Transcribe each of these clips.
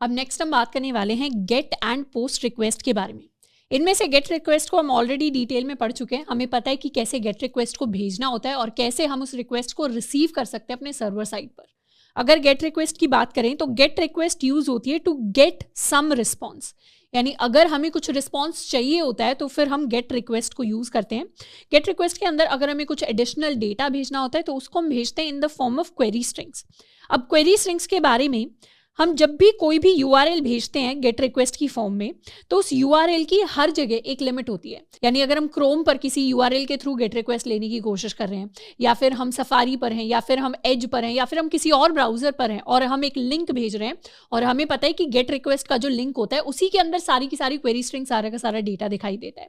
अब नेक्स्ट हम बात करने वाले हैं गेट एंड पोस्ट रिक्वेस्ट के बारे में। इनमें से गेट रिक्वेस्ट को हम ऑलरेडी डिटेल में पढ़ चुके हैं। हमें पता है कि कैसे गेट रिक्वेस्ट को भेजना होता है और कैसे हम उस रिक्वेस्ट को रिसीव कर सकते हैं अपने सर्वर साइड पर। अगर गेट रिक्वेस्ट की बात करें तो गेट रिक्वेस्ट यूज होती है टू गेट सम रिस्पॉन्स, यानी अगर हमें कुछ रिस्पॉन्स चाहिए होता है तो फिर हम गेट रिक्वेस्ट को यूज करते हैं। गेट रिक्वेस्ट के अंदर अगर हमें कुछ एडिशनल डेटा भेजना होता है तो उसको हम भेजते हैं in the form of query strings. अब क्वेरी स्ट्रिंग्स के बारे में, हम जब भी कोई भी URL भेजते हैं गेट रिक्वेस्ट की फॉर्म में तो उस URL की हर जगह एक लिमिट होती है। यानी अगर हम क्रोम पर किसी URL के थ्रू गेट रिक्वेस्ट लेने की कोशिश कर रहे हैं, या फिर हम सफारी पर हैं, या फिर हम एज पर हैं, या फिर हम किसी और ब्राउजर पर हैं और हम एक लिंक भेज रहे हैं और हमें पता है कि गेट रिक्वेस्ट का जो लिंक होता है उसी के अंदर सारी की सारी क्वेरी स्ट्रिंग, सारा का सारा डेटा दिखाई देता है।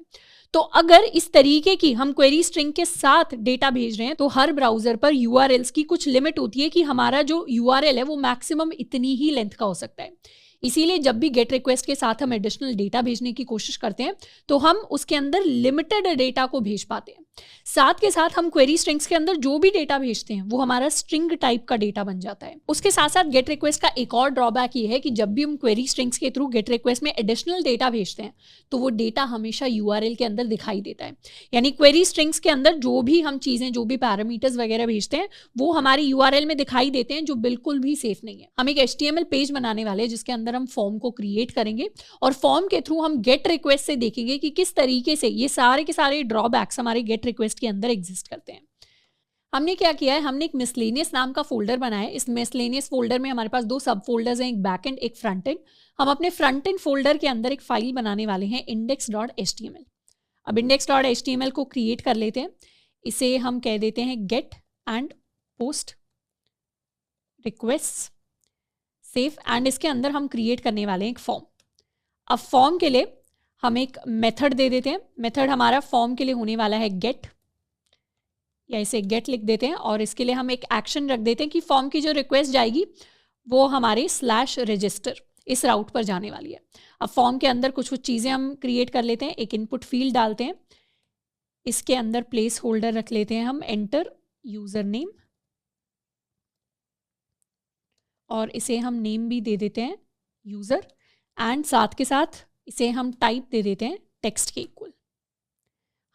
तो अगर इस तरीके की हम क्वेरी स्ट्रिंग के साथ डेटा भेज रहे हैं तो हर ब्राउजर पर URLs की कुछ लिमिट होती है कि हमारा जो URL है वो मैक्सिमम इतनी ही लेंथ का हो सकता है। इसीलिए जब भी गेट रिक्वेस्ट के साथ हम एडिशनल डेटा भेजने की कोशिश करते हैं तो हम उसके अंदर लिमिटेड डेटा को भेज पाते हैं। साथ के साथ हम क्वेरी स्ट्रिंग्स के अंदर जो भी डेटा भेजते हैं वो हमारा स्ट्रिंग टाइप का डेटा बन जाता है। उसके साथ साथ गेट रिक्वेस्ट का एक और ड्रॉबैक ये है कि जब भी हम क्वेरी स्ट्रिंग्स के थ्रू गेट रिक्वेस्ट में एडिशनल डेटा भेजते हैं तो वो डेटा हमेशा URL के अंदर दिखाई देता है। यानी क्वेरी स्ट्रिंग्स के अंदर जो भी हम चीजें, जो भी पैरामीटर्स वगैरह भेजते हैं वो हमारी URL में दिखाई देते हैं, जो बिल्कुल भी सेफ नहीं है। हम एक HTML पेज बनाने वाले हैं जिसके अंदर हम फॉर्म को क्रिएट करेंगे और फॉर्म के थ्रू हम गेट रिक्वेस्ट से देखेंगे कि किस तरीके से ये सारे के सारे ड्रॉबैक्स हमारे गेट रिक्वेस्ट के अंदर एग्जिस्ट करते हैं। हमने क्या किया है, हमने एक मिसलेनियस नाम का फोल्डर बनाया है। इस मिसलेनियस फोल्डर में हमारे पास दो सब फोल्डर्स हैं, एक बैक एंड, एक फ्रंट एंड। हम अपने फ्रंट एंड फोल्डर के अंदर एक फाइल बनाने वाले हैं index.html। अब index.html को क्रिएट कर लेते हैं। इसे हम कह देते हैं get and post request safe, and इसके अंदर हम क्रिएट करने वाले हैं एक फॉर्म। अब फॉर्म के लिए हम एक मेथड दे देते हैं। मेथड हमारा फॉर्म के लिए होने वाला है गेट, या इसे गेट लिख देते हैं, और इसके लिए हम एक एक्शन रख देते हैं कि फॉर्म की जो रिक्वेस्ट जाएगी वो हमारे /register इस राउट पर जाने वाली है। अब फॉर्म के अंदर कुछ चीज़ें हम क्रिएट कर लेते हैं। एक इनपुट फील्ड डालते हैं, इसके अंदर प्लेस होल्डर रख लेते हैं हम एंटर यूजर नेम, और इसे हम नेम भी दे देते हैं यूज़र, एंड साथ के साथ इसे हम टाइप दे देते हैं टेक्स्ट के इक्वल।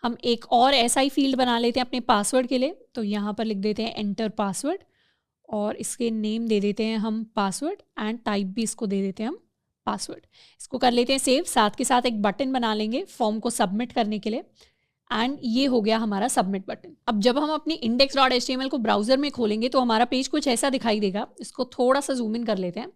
हम एक और ऐसा ही फील्ड बना लेते हैं अपने पासवर्ड के लिए, तो यहाँ पर लिख देते हैं एंटर पासवर्ड, और इसके नेम दे देते हैं हम पासवर्ड, एंड टाइप भी इसको दे देते हैं हम पासवर्ड। इसको कर लेते हैं सेव। साथ के साथ एक बटन बना लेंगे फॉर्म को सबमिट करने के लिए, एंड ये हो गया हमारा सबमिट बटन। अब जब हम अपनी index.html को ब्राउजर में खोलेंगे तो हमारा पेज कुछ ऐसा दिखाई देगा। इसको थोड़ा सा जूम इन कर लेते हैं।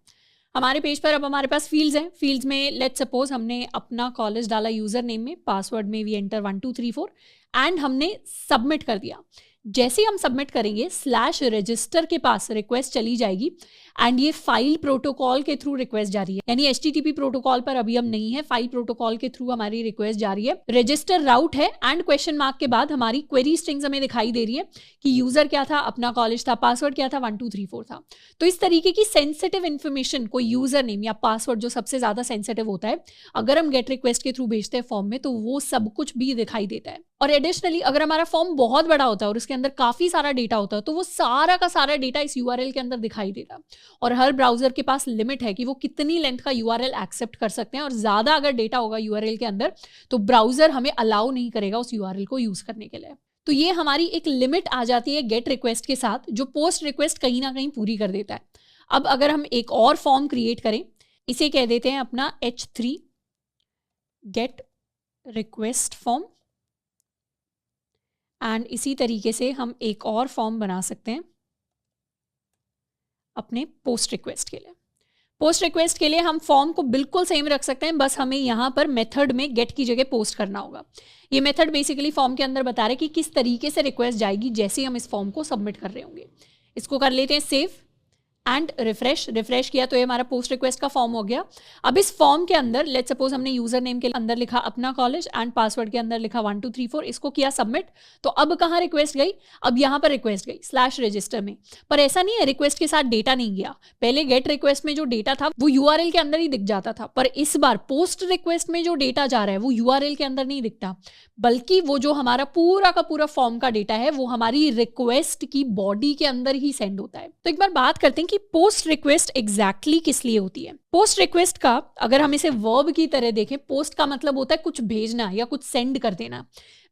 हमारे पेज पर अब हमारे पास फील्ड्स हैं। फील्ड्स में लेट्स सपोज हमने अपना कॉलेज डाला यूजर नेम में, पासवर्ड में वी एंटर 1234, एंड हमने सबमिट कर दिया। जैसे ही हम सबमिट करेंगे /register के पास रिक्वेस्ट चली जाएगी, एंड ये फाइल प्रोटोकॉल के थ्रू रिक्वेस्ट जा रही है। यानी HTTP प्रोटोकॉल पर अभी हम नहीं है, फाइल प्रोटोकॉल के थ्रू हमारी रिक्वेस्ट जा रही है। रजिस्टर राउट है, एंड क्वेश्चन मार्क के बाद हमारी क्वेरी स्ट्रिंग्स हमें दिखाई दे रही है कि यूजर क्या था, अपना कॉलेज था, पासवर्ड क्या था, 1234 था। तो इस तरीके की सेंसिटिव इन्फॉर्मेशन, कोई यूजर नेम या पासवर्ड जो सबसे ज्यादा सेंसिटिव होता है, अगर हम गेट रिक्वेस्ट के थ्रू भेजते हैं फॉर्म में तो वो सब कुछ भी दिखाई देता है। और एडिशनली अगर हमारा फॉर्म बहुत बड़ा होता है और उसके अंदर काफी सारा डेटा होता है तो वो सारा का सारा डेटा इस URL के अंदर दिखाई देता है। और हर ब्राउजर के पास लिमिट है कि वो कितनी लेंथ का URL एक्सेप्ट कर सकते हैं, और ज्यादा अगर डेटा होगा URL के अंदर तो ब्राउजर हमें अलाउ नहीं करेगा उस URL को यूज करने के लिए। तो ये हमारी एक लिमिट आ जाती है गेट रिक्वेस्ट के साथ, जो पोस्ट रिक्वेस्ट कहीं ना कहीं पूरी कर देता है। अब अगर हम एक और फॉर्म क्रिएट करें, इसे कह देते हैं अपना H3 gate request form, and इसी तरीके से हम एक और फॉर्म बना सकते हैं अपने पोस्ट रिक्वेस्ट के लिए। पोस्ट रिक्वेस्ट के लिए हम फॉर्म को बिल्कुल सेम रख सकते हैं, बस हमें यहाँ पर मेथड में गेट की जगह पोस्ट करना होगा। ये मेथड बेसिकली फॉर्म के अंदर बता रहे कि किस तरीके से रिक्वेस्ट जाएगी जैसे ही हम इस फॉर्म को सबमिट कर रहे होंगे। इसको कर लेते हैं सेव एंड रिफ्रेश किया तो ये हमारा पोस्ट रिक्वेस्ट का फॉर्म हो गया। अब इस फॉर्म के अंदर लेट्स सपोज हमने यूजर नेम के अंदर लिखा अपना कॉलेज एंड पासवर्ड के अंदर लिखा 1234, इसको किया सबमिट। तो अब कहाँ रिक्वेस्ट गई, अब यहाँ पर रिक्वेस्ट गई /register में। पर ऐसा नहीं है रिक्वेस्ट के साथ डेटा नहीं गया, पहले गेट रिक्वेस्ट में जो डेटा था वो URL के अंदर ही दिख जाता था, पर इस बार पोस्ट रिक्वेस्ट में जो डेटा जा रहा है वो URL के अंदर नहीं दिखता, बल्कि वो जो हमारा पूरा का पूरा फॉर्म का डेटा है वो हमारी रिक्वेस्ट की बॉडी के अंदर ही सेंड होता है। तो एक बार बात करते हैं कि पोस्ट रिक्वेस्ट एग्जैक्टली किस लिए होती है। पोस्ट रिक्वेस्ट का अगर हम इसे वर्ब की तरह देखें, पोस्ट का मतलब होता है कुछ भेजना या कुछ सेंड कर देना,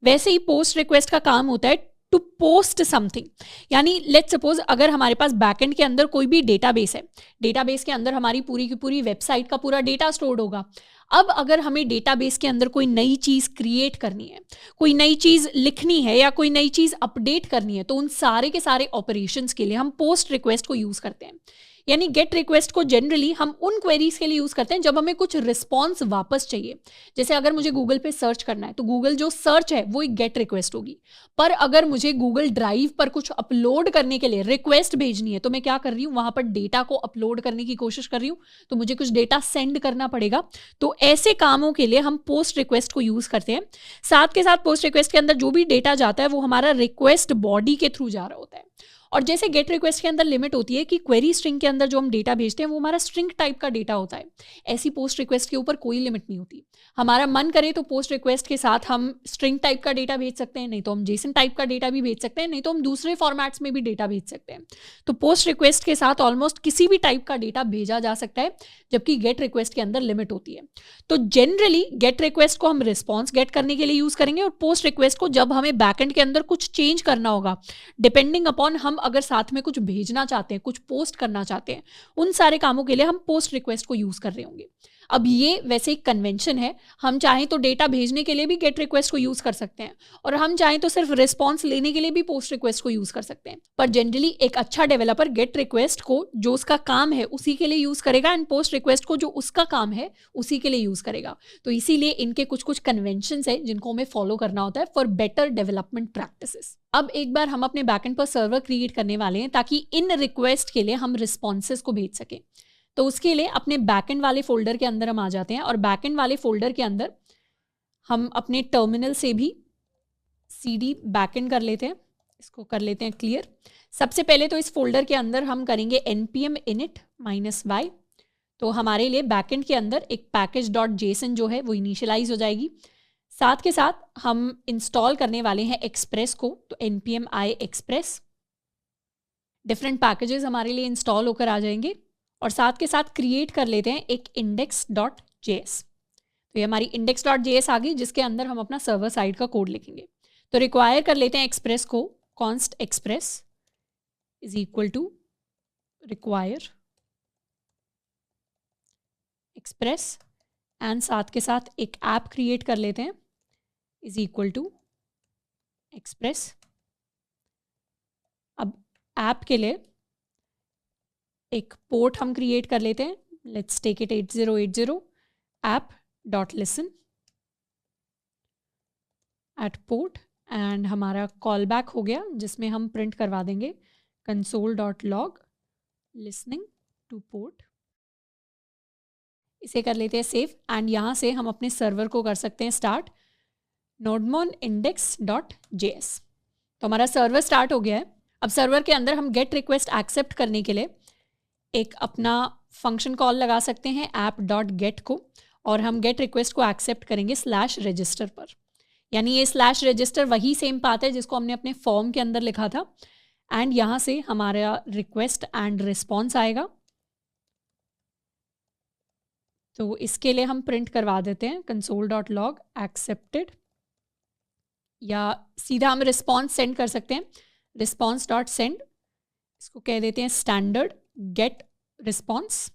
वैसे ही पोस्ट रिक्वेस्ट का काम होता है टू पोस्ट समथिंग। यानी लेट्स सपोज अगर हमारे पास बैकएंड के अंदर कोई भी डेटाबेस है, डेटाबेस के अंदर हमारी पूरी की पूरी वेबसाइट का पूरा डेटा स्टोर्ड होगा। अब अगर हमें डेटाबेस के अंदर कोई नई चीज़ क्रिएट करनी है, कोई नई चीज़ लिखनी है या कोई नई चीज़ अपडेट करनी है, तो उन सारे के सारे ऑपरेशंस के लिए हम पोस्ट रिक्वेस्ट को यूज़ करते हैं। यानी गेट रिक्वेस्ट को जनरली हम उन क्वेरीज के लिए यूज़ करते हैं जब हमें कुछ रिस्पॉन्स वापस चाहिए। जैसे अगर मुझे गूगल पे सर्च करना है तो गूगल जो सर्च है वो एक गेट रिक्वेस्ट होगी। पर अगर मुझे गूगल ड्राइव पर कुछ अपलोड करने के लिए रिक्वेस्ट भेजनी है तो मैं क्या कर रही हूँ, वहाँ पर डेटा को अपलोड करने की कोशिश कर रही हूँ, तो मुझे कुछ डेटा सेंड करना पड़ेगा। तो ऐसे कामों के लिए हम पोस्ट रिक्वेस्ट को यूज़ करते हैं। साथ के साथ पोस्ट रिक्वेस्ट के अंदर जो भी डेटा जाता है वो हमारा रिक्वेस्ट बॉडी के थ्रू जा रहा होता है। और जैसे गेट रिक्वेस्ट के अंदर लिमिट होती है कि क्वेरी स्ट्रिंग के अंदर जो हम डेटा भेजते हैं वो हमारा स्ट्रिंग टाइप का डेटा होता है, ऐसी पोस्ट रिक्वेस्ट के ऊपर कोई लिमिट नहीं होती। हमारा मन करे तो पोस्ट रिक्वेस्ट के साथ हम स्ट्रिंग टाइप का डेटा भेज सकते हैं, नहीं तो हम जेसन टाइप का डेटा भी भेज सकते हैं, नहीं तो हम दूसरे फॉर्मेट्स में भी डेटा भेज सकते हैं। तो पोस्ट रिक्वेस्ट के साथ ऑलमोस्ट किसी भी टाइप का डेटा भेजा जा सकता है, जबकि गेट रिक्वेस्ट के अंदर लिमिट होती है। तो जनरली गेट रिक्वेस्ट को हम रिस्पॉन्स गेट करने के लिए यूज करेंगे और पोस्ट रिक्वेस्ट को जब हमें बैकएंड के अंदर कुछ चेंज करना होगा, डिपेंडिंग अपॉन हम अगर साथ में कुछ भेजना चाहते हैं, कुछ पोस्ट करना चाहते हैं, उन सारे कामों के लिए हम पोस्ट रिक्वेस्ट को यूज कर रहे होंगे। अब ये वैसे एक कन्वेंशन है, हम चाहें तो डेटा भेजने के लिए भी गेट रिक्वेस्ट को यूज कर सकते हैं और हम चाहें तो सिर्फ रिस्पॉन्स लेने के लिए भी पोस्ट रिक्वेस्ट को यूज कर सकते हैं। पर जनरली एक अच्छा डेवलपर गेट रिक्वेस्ट को जो उसका काम है उसी के लिए यूज करेगा एंड पोस्ट रिक्वेस्ट को जो उसका काम है उसी के लिए यूज करेगा। तो इसीलिए इनके कुछ कुछ कन्वेंशंस है जिनको हमें फॉलो करना होता है फॉर बेटर डेवलपमेंट प्रैक्टिसेस। अब एक बार हम अपने बैकएंड पर सर्वर क्रिएट करने वाले हैं ताकि इन रिक्वेस्ट के लिए हम रिस्पॉन्सेज को भेज सकें। तो उसके लिए अपने बैकएंड वाले फोल्डर के अंदर हम आ जाते हैं और बैकएंड वाले फोल्डर के अंदर हम अपने टर्मिनल से भी cd बैकएंड कर लेते हैं, इसको कर लेते हैं क्लियर। सबसे पहले तो इस फोल्डर के अंदर हम करेंगे npm init -y, तो हमारे लिए बैकएंड के अंदर एक package.json जो है वो इनिशियलाइज हो जाएगी। साथ के साथ हम इंस्टॉल करने वाले हैं एक्सप्रेस को, तो npm i express, different packages हमारे लिए इंस्टॉल होकर आ जाएंगे और साथ के साथ क्रिएट कर लेते हैं एक index.js। तो ये हमारी index.js आ गई जिसके अंदर हम अपना सर्वर साइड का कोड लिखेंगे। तो रिक्वायर कर लेते हैं एक्सप्रेस को, const express is equal to require express and साथ के साथ एक ऐप क्रिएट कर लेते हैं इज इक्वल टू एक्सप्रेस। अब ऐप के लिए एक पोर्ट हम क्रिएट कर लेते हैं, let's take it 8080 app.listen at port and हमारा कॉल बैक हो गया जिसमें हम प्रिंट करवा देंगे console.log listening to port। इसे कर लेते हैं सेव एंड यहाँ से हम अपने सर्वर को कर सकते हैं स्टार्ट nodemon index.js। तो हमारा सर्वर स्टार्ट हो गया है। अब सर्वर के अंदर हम गेट रिक्वेस्ट एक्सेप्ट करने के लिए एक अपना फंक्शन कॉल लगा सकते हैं app.get को और हम गेट रिक्वेस्ट को एक्सेप्ट करेंगे /register पर। यानी ये /register वही सेम पाथ है जिसको हमने अपने फॉर्म के अंदर लिखा था एंड यहाँ से हमारा रिक्वेस्ट एंड रिस्पॉन्स आएगा। तो इसके लिए हम प्रिंट करवा देते हैं console.log accepted, या सीधा हम रिस्पॉन्स सेंड कर सकते हैं response.send, इसको कह देते हैं स्टैंडर्ड गेट रिस्पॉन्स।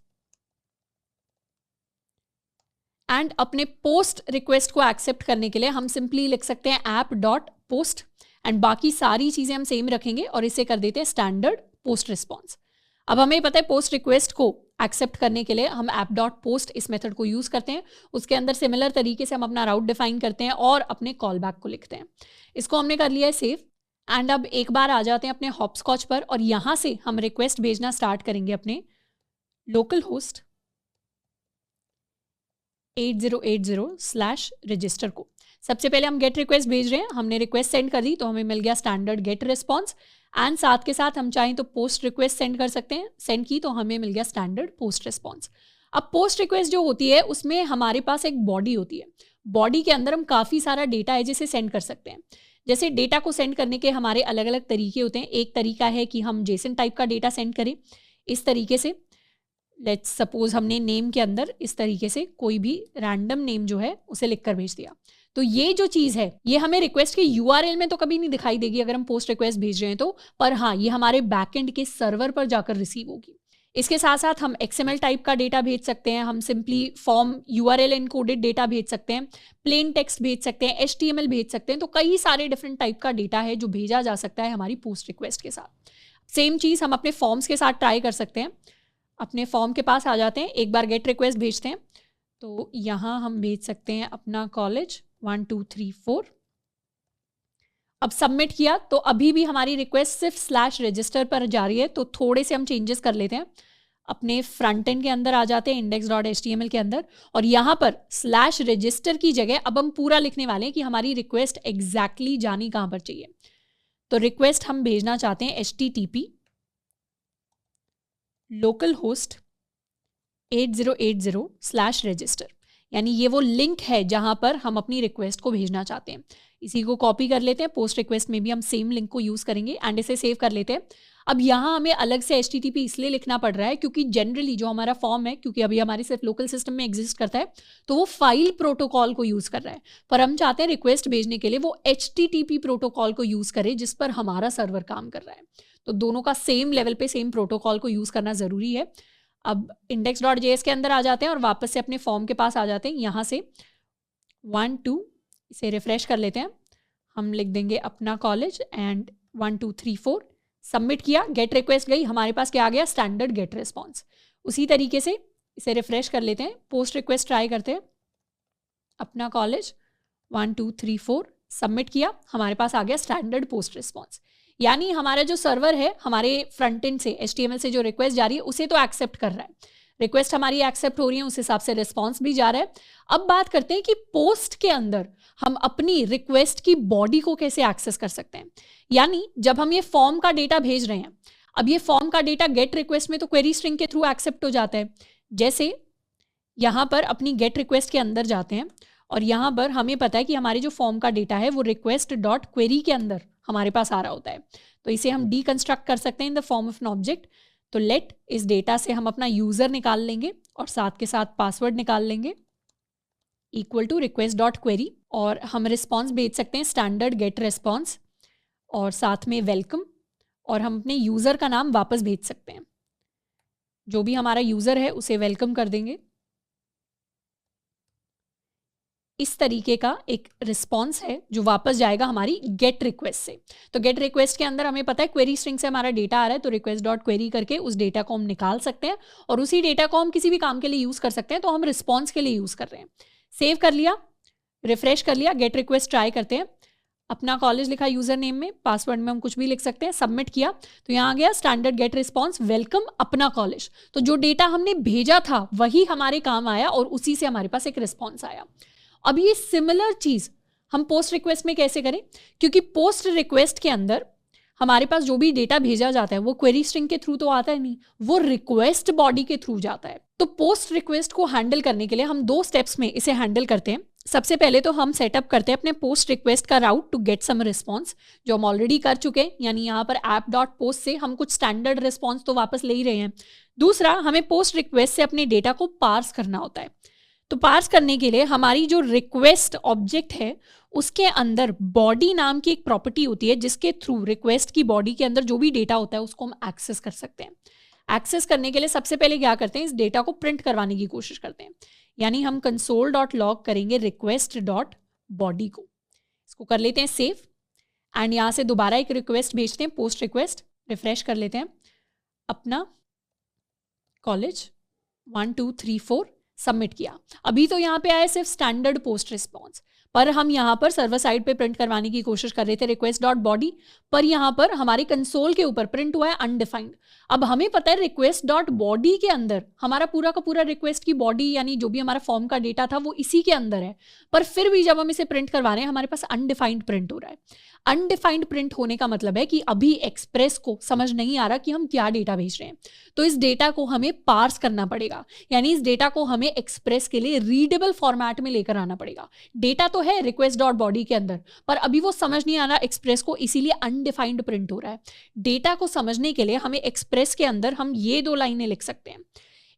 एंड अपने पोस्ट रिक्वेस्ट को एक्सेप्ट करने के लिए हम सिंपली लिख सकते हैं app.post एंड बाकी सारी चीज़ें हम सेम रखेंगे और इसे कर देते हैं स्टैंडर्ड पोस्ट रिस्पॉन्स। अब हमें पता है पोस्ट रिक्वेस्ट को एक्सेप्ट करने के लिए हम app.post इस मेथड को यूज़ करते हैं। उसके अंदर सिमिलर तरीके से हम अपना राउट डिफाइन करते हैं और अपने कॉल बैक को लिखते हैं। इसको हमने कर लिया है सेव एंड अब एक बार आ जाते हैं अपने हॉपस्कॉच पर और यहाँ से हम रिक्वेस्ट भेजना स्टार्ट करेंगे अपने लोकल होस्ट 8080/register को। सबसे पहले हम गेट रिक्वेस्ट भेज रहे हैं, हमने रिक्वेस्ट सेंड कर दी तो हमें मिल गया स्टैंडर्ड गेट रिस्पॉन्स एंड साथ के साथ हम चाहें तो पोस्ट रिक्वेस्ट सेंड कर सकते हैं, सेंड की तो हमें मिल गया स्टैंडर्ड पोस्ट रिस्पॉन्स। अब पोस्ट रिक्वेस्ट जो होती है उसमें हमारे पास एक बॉडी होती है, बॉडी के अंदर हम काफ़ी सारा डेटा है जिसे सेंड कर सकते हैं। जैसे डेटा को सेंड करने के हमारे अलग अलग तरीके होते हैं। एक तरीका है कि हम जेसन टाइप का डेटा सेंड करें, इस तरीके से लेट्स सपोज हमने नेम के अंदर इस तरीके से कोई भी रैंडम नेम जो है उसे लिखकर भेज दिया। तो ये जो चीज़ है ये हमें रिक्वेस्ट के यूआरएल में तो कभी नहीं दिखाई देगी अगर हम पोस्ट रिक्वेस्ट भेज रहे हैं तो, पर हाँ ये हमारे बैकएंड के सर्वर पर जाकर रिसीव होगी। इसके साथ साथ हम XML टाइप का डेटा भेज सकते हैं, हम simply form URL encoded data भेज सकते हैं, प्लेन टेक्स्ट भेज सकते हैं, HTML भेज सकते हैं। तो कई सारे डिफरेंट टाइप का डेटा है जो भेजा जा सकता है हमारी पोस्ट रिक्वेस्ट के साथ। सेम चीज़ हम अपने फॉर्म्स के साथ ट्राई कर सकते हैं। अपने फॉर्म के पास आ जाते हैं, एक बार गेट रिक्वेस्ट भेजते हैं तो यहाँ हम भेज सकते हैं अपना कॉलेज 1 2 3 4। अब सबमिट किया तो अभी भी हमारी रिक्वेस्ट सिर्फ /register पर जा रही है। तो थोड़े से हम चेंजेस कर लेते हैं, अपने फ्रंट एंड के अंदर आ जाते हैं index.html के अंदर, और यहाँ पर /register की जगह अब हम पूरा लिखने वाले हैं कि हमारी रिक्वेस्ट एग्जैक्टली जानी कहाँ पर चाहिए। तो रिक्वेस्ट हम भेजना चाहते हैं HTTP localhost 8080/register, यानी ये वो लिंक है जहां पर हम अपनी रिक्वेस्ट को भेजना चाहते हैं। इसी को कॉपी कर लेते हैं, पोस्ट रिक्वेस्ट में भी हम सेम लिंक को यूज करेंगे एंड इसे सेव कर लेते हैं। अब यहाँ हमें अलग से HTTP इसलिए लिखना पड़ रहा है क्योंकि जनरली जो हमारा फॉर्म है, क्योंकि अभी हमारे सिर्फ लोकल सिस्टम में एग्जिस्ट करता है, तो वो फाइल प्रोटोकॉल को यूज कर रहा है, पर हम चाहते हैं रिक्वेस्ट भेजने के लिए वो HTTP प्रोटोकॉल को यूज करे जिस पर हमारा सर्वर काम कर रहा है। तो दोनों का सेम लेवल पे सेम प्रोटोकॉल को यूज करना जरूरी है। अब index.js के अंदर आ जाते हैं और वापस से अपने फॉर्म के पास आ जाते हैं। यहाँ से 1 2 इसे रिफ्रेश कर लेते हैं, हम लिख देंगे अपना कॉलेज एंड 1 2 3 4। सबमिट किया, गेट रिक्वेस्ट गई, हमारे पास क्या आ गया, स्टैंडर्ड गेट रिस्पॉन्स। उसी तरीके से इसे रिफ्रेश कर लेते हैं, पोस्ट रिक्वेस्ट ट्राई करते हैं, अपना कॉलेज 1 2 3 4। सबमिट किया, हमारे पास आ गया स्टैंडर्ड पोस्ट रिस्पॉन्स। यानी हमारा जो सर्वर है हमारे फ्रंट एंड से HTML से जो रिक्वेस्ट जा रही है उसे तो एक्सेप्ट कर रहा है, रिक्वेस्ट हमारी एक्सेप्ट हो रही है, उस हिसाब से रिस्पॉन्स भी जा रहा है। अब बात करते हैं कि पोस्ट के अंदर हम अपनी रिक्वेस्ट की बॉडी को कैसे एक्सेस कर सकते हैं। यानी जब हम ये फॉर्म का डेटा भेज रहे हैं, अब ये फॉर्म का डेटा गेट रिक्वेस्ट में तो क्वेरी स्ट्रिंग के थ्रू एक्सेप्ट हो जाता है। जैसे यहाँ पर अपनी गेट रिक्वेस्ट के अंदर जाते हैं और यहाँ पर हमें पता है कि हमारे जो फॉर्म का डेटा है वो request.query के अंदर हमारे पास आ रहा होता है। तो इसे हम डीकंस्ट्रक्ट कर सकते हैं in the form of an object. तो लेट इस डेटा से हम अपना यूजर निकाल लेंगे और साथ के साथ पासवर्ड निकाल लेंगे इक्वल टू request.query, और हम रिस्पॉन्स भेज सकते हैं स्टैंडर्ड गेट रिस्पॉन्स और साथ में वेलकम, और हम अपने यूजर का नाम वापस भेज सकते हैं। जो भी हमारा यूजर है उसे वेलकम कर देंगे। इस तरीके का एक रिस्पॉन्स है जो वापस जाएगा हमारी गेट रिक्वेस्ट से। तो गेट रिक्वेस्ट के अंदर हमें पता है क्वेरी स्ट्रिंग से हमारा डेटा आ रहा है, तो request.query करके उस डेटा को हम निकाल सकते हैं और उसी डेटा को हम किसी भी काम के लिए यूज कर सकते हैं। तो हम रिस्पॉन्स के लिए यूज कर रहे हैं। सेव कर लिया, रिफ्रेश कर लिया, गेट रिक्वेस्ट ट्राई करते हैं, अपना कॉलेज लिखा यूजर नेम में, पासवर्ड में हम कुछ भी लिख सकते हैं, सबमिट किया तो यहाँ आ गया स्टैंडर्ड गेट रिस्पॉन्स वेलकम अपना कॉलेज। तो जो डेटा हमने भेजा था वही हमारे काम आया और उसी से हमारे पास एक रिस्पॉन्स आया। अब ये सिमिलर चीज हम पोस्ट रिक्वेस्ट में कैसे करें, क्योंकि पोस्ट रिक्वेस्ट के अंदर हमारे पास जो भी डेटा भेजा जाता है वो क्वेरी स्ट्रिंग के थ्रू तो आता है नहीं, वो रिक्वेस्ट बॉडी के थ्रू जाता है। तो पोस्ट रिक्वेस्ट को हैंडल करने के लिए हम 2 स्टेप्स में इसे हैंडल करते हैं। सबसे पहले तो हम सेटअप करते हैं अपने पोस्ट रिक्वेस्ट का राउट टू गेट सम रिस्पॉन्स, जो हम ऑलरेडी कर चुके हैं, यानी यहाँ पर app.post से हम कुछ स्टैंडर्ड रिस्पॉन्स तो वापस ले ही रहे हैं। दूसरा, हमें पोस्ट रिक्वेस्ट से अपने डेटा को पार्स करना होता है। तो पार्स करने के लिए हमारी जो रिक्वेस्ट ऑब्जेक्ट है उसके अंदर बॉडी नाम की एक प्रॉपर्टी होती है जिसके थ्रू रिक्वेस्ट की बॉडी के अंदर जो भी डेटा होता है उसको हम एक्सेस कर सकते हैं। एक्सेस करने के लिए सबसे पहले क्या करते हैं, इस डेटा को प्रिंट करवाने की कोशिश करते हैं, यानी हम console.log करेंगे request.body को। इसको कर लेते हैं सेव एंड यहाँ से दोबारा एक रिक्वेस्ट भेजते हैं, पोस्ट रिक्वेस्ट, रिफ्रेश कर लेते हैं, अपना कॉलेज 1 2 3 4, सबमिट किया। अभी तो यहाँ पे आया सिर्फ स्टैंडर्ड पोस्ट रिस्पॉन्स, पर हम यहाँ पर सर्वर साइड पे प्रिंट करवाने की कोशिश कर रहे थे request.body, पर यहाँ पर हमारे कंसोल के ऊपर प्रिंट हुआ है अनडिफाइंड। अब हमें पता है request.body के अंदर हमारा पूरा का पूरा रिक्वेस्ट की बॉडी यानी जो भी हमारा फॉर्म का डेटा था वो इसी के अंदर है, पर फिर भी जब हम इसे प्रिंट करवा रहे हैं हमारे पास अनडिफाइंड प्रिंट हो रहा है। अनडिफाइंड प्रिंट होने का मतलब है कि अभी एक्सप्रेस को समझ नहीं आ रहा कि हम क्या डेटा भेज रहे हैं, तो इस डेटा को हमें पार्स करना पड़ेगा, यानी इस डेटा को हमें एक्सप्रेस के लिए रीडेबल फॉर्मेट में लेकर आना पड़ेगा। डेटा तो है रिक्वेस्ट डॉट बॉडी के अंदर, पर अभी वो समझ नहीं आ रहा एक्सप्रेस को, इसीलिए अनडिफाइंड प्रिंट हो रहा है। डेटा को समझने के लिए हमें एक्सप्रेस के अंदर हम ये 2 लाइनें लिख सकते हैं।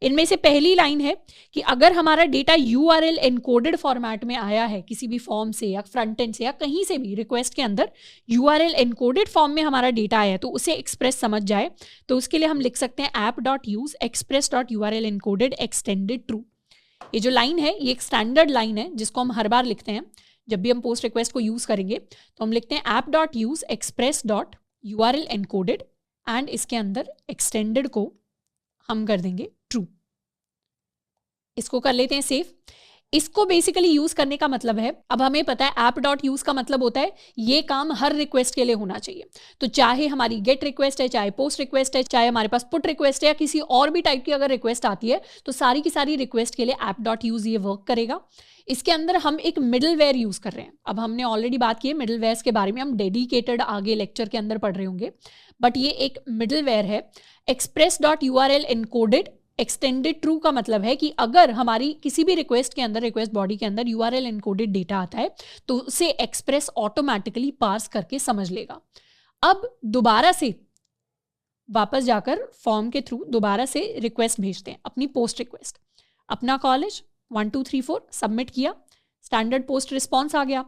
इनमें से पहली लाइन है कि अगर हमारा डेटा URL एनकोडेड फॉर्मेट में आया है किसी भी फॉर्म से या फ्रंट एंड से या कहीं से भी, रिक्वेस्ट के अंदर URL एनकोडेड फॉर्म में हमारा डेटा आया है तो उसे एक्सप्रेस समझ जाए, तो उसके लिए हम लिख सकते हैं app.use express.url encoded extended true। ये जो लाइन है ये एक स्टैंडर्ड लाइन है जिसको हम हर बार लिखते हैं जब भी हम पोस्ट रिक्वेस्ट को यूज करेंगे, तो हम लिखते हैं app.use express.url encoded एंड इसके अंदर एक्सटेंडेड को हम कर देंगे ट्रू। इसको कर लेते हैं सेव। इसको बेसिकली यूज करने का मतलब है, अब हमें पता है app.use का मतलब होता है ये काम हर रिक्वेस्ट के लिए होना चाहिए, तो चाहे हमारी गेट रिक्वेस्ट है, चाहे पोस्ट रिक्वेस्ट है, चाहे हमारे पास पुट रिक्वेस्ट है या किसी और भी टाइप की अगर रिक्वेस्ट आती है, तो सारी की सारी रिक्वेस्ट के लिए app.use ये वर्क करेगा। इसके अंदर हम एक मिडलवेयर यूज कर रहे हैं। अब हमने ऑलरेडी बात की है मिडलवेयर्स के बारे में, हम डेडिकेटेड आगे लेक्चर के अंदर पढ़ रहे होंगे, बट ये एक मिडलवेयर है। express.url encoded एक्सटेंडेड ट्रू का मतलब है कि अगर हमारी किसी भी रिक्वेस्ट के अंदर, रिक्वेस्ट बॉडी के अंदर URL एनकोडेड डेटा आता है तो उसे एक्सप्रेस ऑटोमेटिकली पार्स करके समझ लेगा। अब दोबारा से वापस जाकर फॉर्म के थ्रू दोबारा से रिक्वेस्ट भेजते हैं, अपनी पोस्ट रिक्वेस्ट, अपना कॉलेज 1 2 3 4 सबमिट किया, स्टैंडर्ड पोस्ट रिस्पॉन्स आ गया।